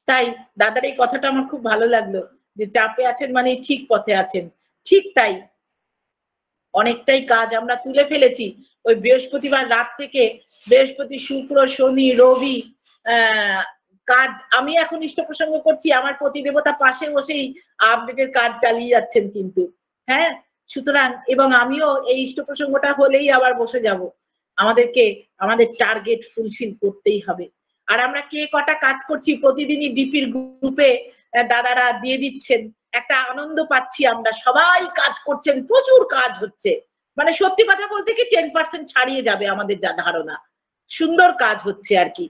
তাই দাদার এই কথাটা আমার খুব ভালো লাগলো, যে চাপে আছেন মানে ঠিক পথে আছেন। ঠিক তাই, অনেকটাই কাজ আমরা তুলে ফেলেছি। ওই বৃহস্পতিবার রাত থেকে বৃহস্পতি, শুক্র, শনি, রবি কাজ আমি এখন ইষ্ট প্রসঙ্গ করছি, আমার প্রতিদেবতা পাশে বসেই আপডেটের কাজ চালিয়ে যাচ্ছেন কিন্তু। হ্যাঁ, সুতরাং এবং আমিও এই ইষ্ট প্রসঙ্গটা হলেই আবার বসে যাব। আমাদেরকে আমাদের টার্গেট ফুলফিল করতেই হবে। আর আমরা কে কটা কাজ করছি প্রতিদিনই ডিপির গ্রুপে দাদারা দিয়ে দিচ্ছেন, একটা আনন্দ পাচ্ছি আমরা, সবাই কাজ করছেন, প্রচুর কাজ হচ্ছে। মানে সত্যি কথা বলতে কি 10% ছাড়িয়ে যাবে আমাদের যা ধারণা, সুন্দর কাজ হচ্ছে আর কি।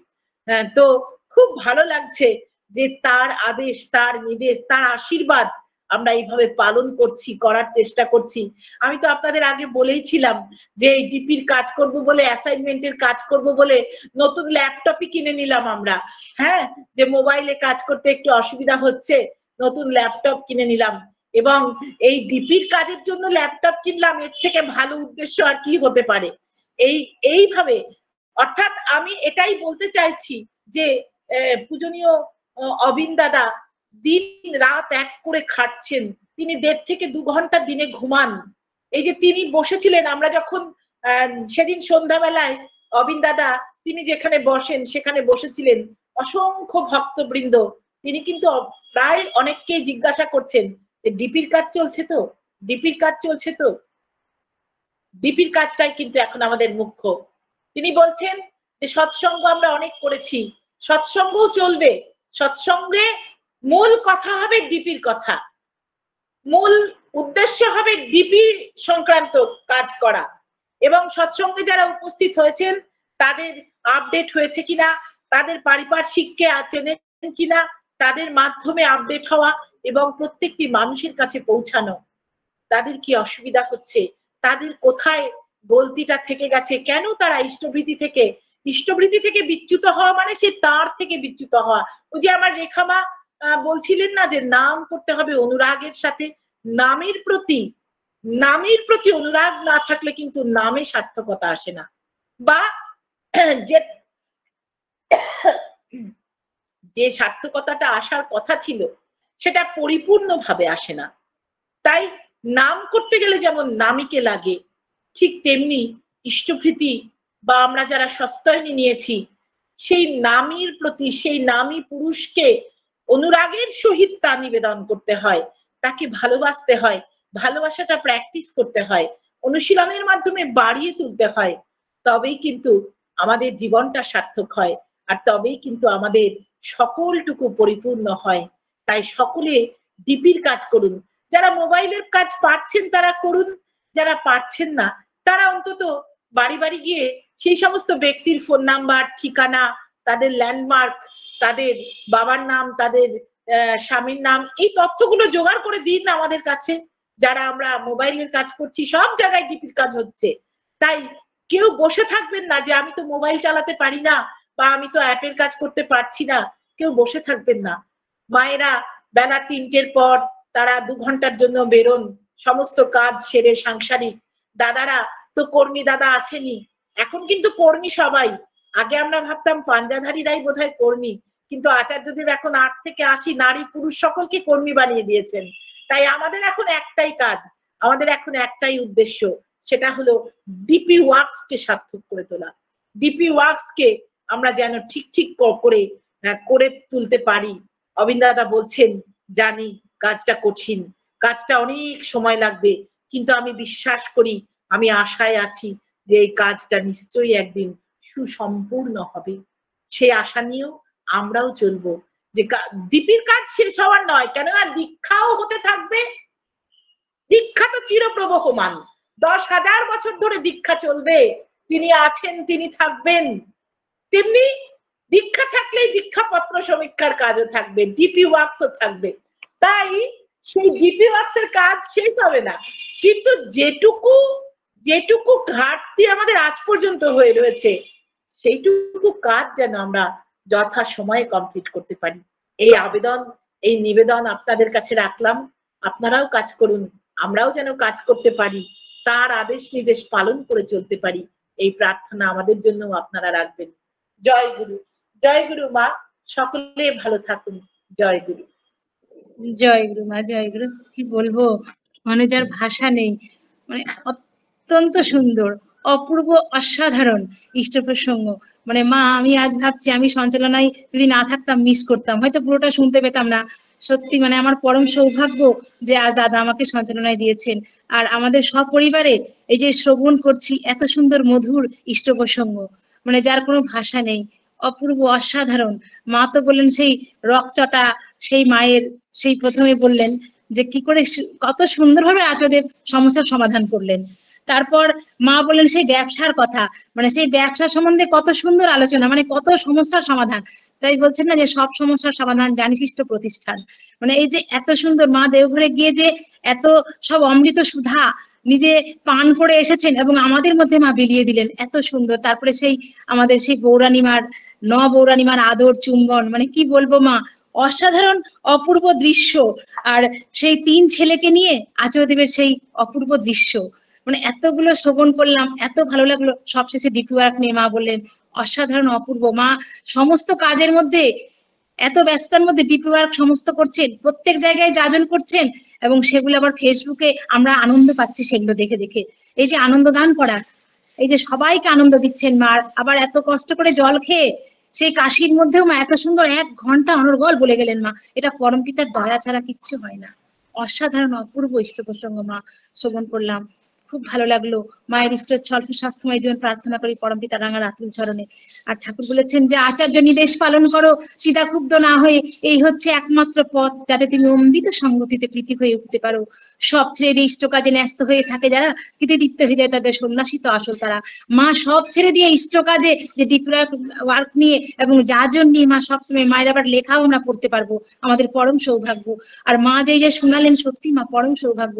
তো খুব ভালো লাগছে যে তার আদেশ, তার নির্দেশ, তার আশীর্বাদ আমরা এইভাবে পালন করছি, করার চেষ্টা করছি। আমি তো আপনাদের আগে বলেইছিলাম যে এই ডিপির কাজ করব বলে, অ্যাসাইনমেন্টের কাজ করব বলে নতুন ল্যাপটপই কিনে নিলাম আমরা। হ্যাঁ, যে মোবাইলে কাজ করতে একটু অসুবিধা হচ্ছে, নতুন ল্যাপটপ কিনে নিলাম। এবং এই ডিপির কাজের জন্য ল্যাপটপ কিনলাম, এর থেকে ভালো উদ্দেশ্য আর কি হতে পারে। এইভাবে অর্থাৎ আমি এটাই বলতে চাইছি যে পূজনীয় অবিন দাদা দিন রাত এক করে খাটছেন, তিনি 1.5 থেকে 2 ঘন্টা দিনে ঘুমান। এই যে তিনি বসেছিলেন, আমরা যখন সেদিন সন্ধ্যাবেলায় অবিন দাদা তিনি যেখানে বসেন সেখানে বসেছিলেন অসংখ্য ভক্তবৃন্দ। তিনি কিন্তু প্রায় অনেককেই জিজ্ঞাসা করছেন যে ডিপির কাজ চলছে তো, ডিপির কাজ চলছে তো। ডিপির কাজটাই কিন্তু এখন আমাদের মুখ্য। তিনি বলছেন যে সৎসঙ্গ আমরা অনেক করেছি, সৎসঙ্গও চলবে। সৎসঙ্গে মূল কথা হবে ডিপির কথা, মূল উদ্দেশ্য হবে ডিপি সংক্রান্ত কাজ করা, এবং সৎসঙ্গে যারা উপস্থিত হয়েছেন তাদের আপডেট হয়েছে কিনা, তাদের পারিপার্শ্বিককে চেনেন কিনা, তাদের মাধ্যমে আপডেট হওয়া এবং প্রত্যেকটি মানুষের কাছে পৌঁছানো। তাদের কি অসুবিধা হচ্ছে, তাদের কোথায় গলতিটা থেকে গেছে, কেন তারা ইষ্টভৃতি থেকে বিচ্যুত হওয়া মানে সে তার থেকে বিচ্যুত হওয়া। ওই যে আমার রেখামা বলছিলেন না যে নাম করতে হবে অনুরাগের সাথে, নামের প্রতি অনুরাগ না থাকলে কিন্তু নামে সার্থকতা আসে না, বা যে সার্থকতাটা আসার কথা ছিল সেটা পরিপূর্ণভাবে আসে না। তাই নাম করতে গেলে যেমন নামীকে লাগে, ঠিক তেমনি ইষ্টভৃতি বা আমরা যারা সস্তয়নী নিয়েছি সেই নামীর প্রতি, সেই নামী পুরুষকে অনুরাগের সহিত তা নিবেদন করতে হয়, তাকে ভালোবাসতে হয়, ভালোবাসাটা প্র্যাকটিস করতে হয়, অনুশীলনের মাধ্যমে বাড়িয়ে তুলতে হয়। তবেই কিন্তু আমাদের জীবনটা সার্থক হয়, আর তবেই কিন্তু আমাদের সকলটুকু পরিপূর্ণ হয়। তাই সকলে ডিপির কাজ করুন। যারা মোবাইলের কাজ পারছেন তারা করুন, যারা পারছেন না তারা অন্তত বাড়ি বাড়ি গিয়ে সেই সমস্ত ব্যক্তির ফোন নাম্বার, ঠিকানা, তাদের ল্যান্ডমার্ক, তাদের বাবার নাম, তাদের স্বামীর নাম, এই তথ্যগুলো জোগাড় করে দিন আমাদের কাছে। যারা আমরা মোবাইলের কাজ করছি, সব জায়গায় ডিপির কাজ হচ্ছে। তাই কেউ বসে থাকবেন না যে আমি তো মোবাইল চালাতে পারি না বা আমি তো অ্যাপের কাজ করতে পারছি না, কেউ বসে থাকবেন না। মায়েরা বেলা 3টের পর তারা 2 ঘন্টার জন্য বেরোন সমস্ত কাজ সেরে সাংসারিক। দাদারা তো কর্মী দাদা আছেনই, এখন কিন্তু কর্মী সবাই। আগে আমরা ভাবতাম পাঞ্জাধারীরাই বোধহয় কর্মী, কিন্তু আচার্যদেব এখন 8 থেকে 80 নারী পুরুষ সকলকে কর্মী বানিয়ে দিয়েছেন। তাই আমাদের এখন একটাই কাজ, আমাদের এখন একটাই উদ্দেশ্য, সেটা হলো ডিপি ওয়ার্কস কে সার্থক করে তোলা। ডিপি ওয়ার্কস কে আমরা যেন ঠিক করে তুলতে পারি। অবিন্দ দাদা বলছেন, জানি কাজটা কঠিন, কাজটা অনেক সময় লাগবে, কিন্তু আমি বিশ্বাস করি, আমি আশায় আছি যে এই কাজটা নিশ্চয়ই একদিন সুসম্পূর্ণ হবে। সেই আশা নিয়েও আমরাও চলবো, যে ডিপির কাজ শেষ হওয়ার নয়, কেননা দীক্ষাও হতে থাকবে। দীক্ষা তো চিরপ্রবহমান, 10,000 বছর ধরে দীক্ষা চলবে, তিনি আছেন, তিনি থাকবেন। তেমনি দীক্ষা থাকলেই দীক্ষাপত্র সমীক্ষার কাজও থাকবে, ডিপি ওয়ার্কসও থাকবে। তাই সেই ডিপি ওয়ার্কসের কাজ শেষ হবে না, কিন্তু যেটুকু ঘাটতি আমাদের আজ পর্যন্ত হয়ে রয়েছে সেইটুকু কাজ যেন আমরা যথা সময়ে কমপ্লিট করতে পারি। এই আবেদন, এই নিবেদন আপনাদের কাছে রাখলাম। আপনারাও কাজ করুন, আমরাও যেন কাজ করতে পারি, তার আদেশ নির্দেশ পালন করে চলতে পারি, এই প্রার্থনা আমাদের জন্য আপনারা রাখবেন। জয় গুরু, জয় গুরু মা, সকলে ভালো থাকুন। জয় গুরু। জয় গুরু মা, জয় গুরু। কি বলবো, মানে যার ভাষা নেই, মানে অত্যন্ত সুন্দর, অপূর্ব, অসাধারণ ইষ্ট প্রসঙ্গ। মানে মা, আমি আজ ভাবছি আমি সঞ্চালনায় যদি না থাকতাম মিস করতাম, হয়তো পুরোটা শুনতে পেতাম না। সত্যি মানে আমার পরম সৌভাগ্য যে আজ দাদা আমাকে সঞ্চালনায় দিয়েছেন, আর আমাদের সপরিবারে এই যে শ্রবণ করছি এত সুন্দর মধুর ইষ্ট প্রসঙ্গ, মানে যার কোনো ভাষা নেই, অপূর্ব, অসাধারণ। মা তো বললেন সেই রকচটা, সেই মায়ের, সেই প্রথমে বললেন যে কি করে কত সুন্দরভাবে আচার্যদেব সমস্যার সমাধান করলেন। তারপর মা বললেন সেই ব্যবসার কথা, মানে সেই ব্যবসা সম্বন্ধে কত সুন্দর আলোচনা, মানে কত সমস্যার সমাধান। তাই বলছেন না যে সব সমস্যার সমাধান জ্ঞানীশিষ্ট প্রতিষ্ঠান। মানে এই যে এত সুন্দর, মা দেওঘরে গিয়ে যে এত সব অমৃত সুধা নিজে পান করে এসেছেন এবং আমাদের মধ্যে মা বিলিয়ে দিলেন, এত সুন্দর। তারপরে সেই আমাদের সেই বৌরানীমার, বৌরানীমার আদর চুম্বন, মানে কি বলবো মা, অসাধারণ অপূর্ব দৃশ্য। আর সেই 3 ছেলেকে নিয়ে আচার্যদেবের সেই অপূর্ব দৃশ্য, মানে এতগুলো শ্রবণ করলাম, এত ভালো লাগলো। সবশেষে ডিপি ওয়ার্ক নিয়ে মা বললেন, অসাধারণ অপূর্ব। মা সমস্ত কাজের মধ্যে, এত ব্যস্ততার মধ্যে ডিপি ওয়ার্ক সমস্ত করছেন, প্রত্যেক জায়গায় যাজন করছেন, এবং সেগুলো আবার ফেসবুকে আমরা আনন্দ পাচ্ছি সেগুলো দেখে দেখে। এই যে আনন্দ দান করা, এই যে সবাইকে আনন্দ দিচ্ছেন মা, আবার এত কষ্ট করে জল খেয়ে সেই কাশির মধ্যেও মা এত সুন্দর 1 ঘন্টা অনর্গল বলে গেলেন মা। এটা পরম পিতার দয়া ছাড়া কিচ্ছু হয় না। অসাধারণ অপূর্ব ইষ্ট প্রসঙ্গ মা শ্রবণ করলাম, খুব ভালো লাগলো। মায়ের ইষ্ট স্বল্প স্বাস্থ্যময় জীবন প্রার্থনা করি পরম পিতা রাঙার আতুল চরণে। আর ঠাকুর বলেছেন যে আচার্য নির্দেশ পালন করো, চিদাক্ষুব্ধ না হয়ে, এই হচ্ছে একমাত্র পথ যাতে তুমি অমৃত সংগতিতে কৃতি হয়ে উঠতে পারো। সব ছেড়ে দিয়ে ইষ্ট কাজে ন্যস্ত হয়ে থাকে যারা, কৃতিদীপ্ত হয়ে যায় তাদের সন্ন্যাসী তো আসল তারা। মা সব ছেড়ে দিয়ে ইষ্ট কাজে, যে ডিপ ওয়ার্ক নিয়ে এবং যাজন নিয়ে মা সবসময়, মায়ের আবার লেখাও না পড়তে পারবো, আমাদের পরম সৌভাগ্য। আর মা যে শোনালেন, সত্যি মা পরম সৌভাগ্য।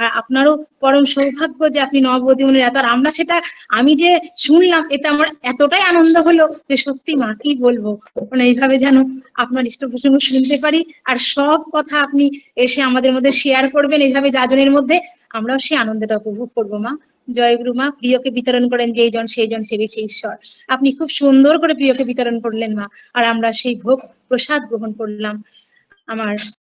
আর আপনারও পরম সৌভাগ্য যে আপনি নবদ্বীপনের এত, আর আমরা সেটা, আমি যে শুনলাম এতে আমার এতটাই আনন্দ হলো যে সত্যি মা কি বলবো, মানে এইভাবে যেন আপনার ইষ্ট প্রসঙ্গ শুনতে পারি, আর সব কথা আপনি এসে আমাদের মধ্যে শেয়ার করবেন এইভাবে যাজনের মধ্যে, আমরাও সেই আনন্দটা উপভোগ করবো মা। জয় গুরু মা। প্রিয়কে বিতরণ করেন যেই জন সেই জন সেবিছে ঈশ্বর। আপনি খুব সুন্দর করে প্রিয়কে বিতরণ করলেন মা, আর আমরা সেই ভোগ প্রসাদ গ্রহণ করলাম। আমার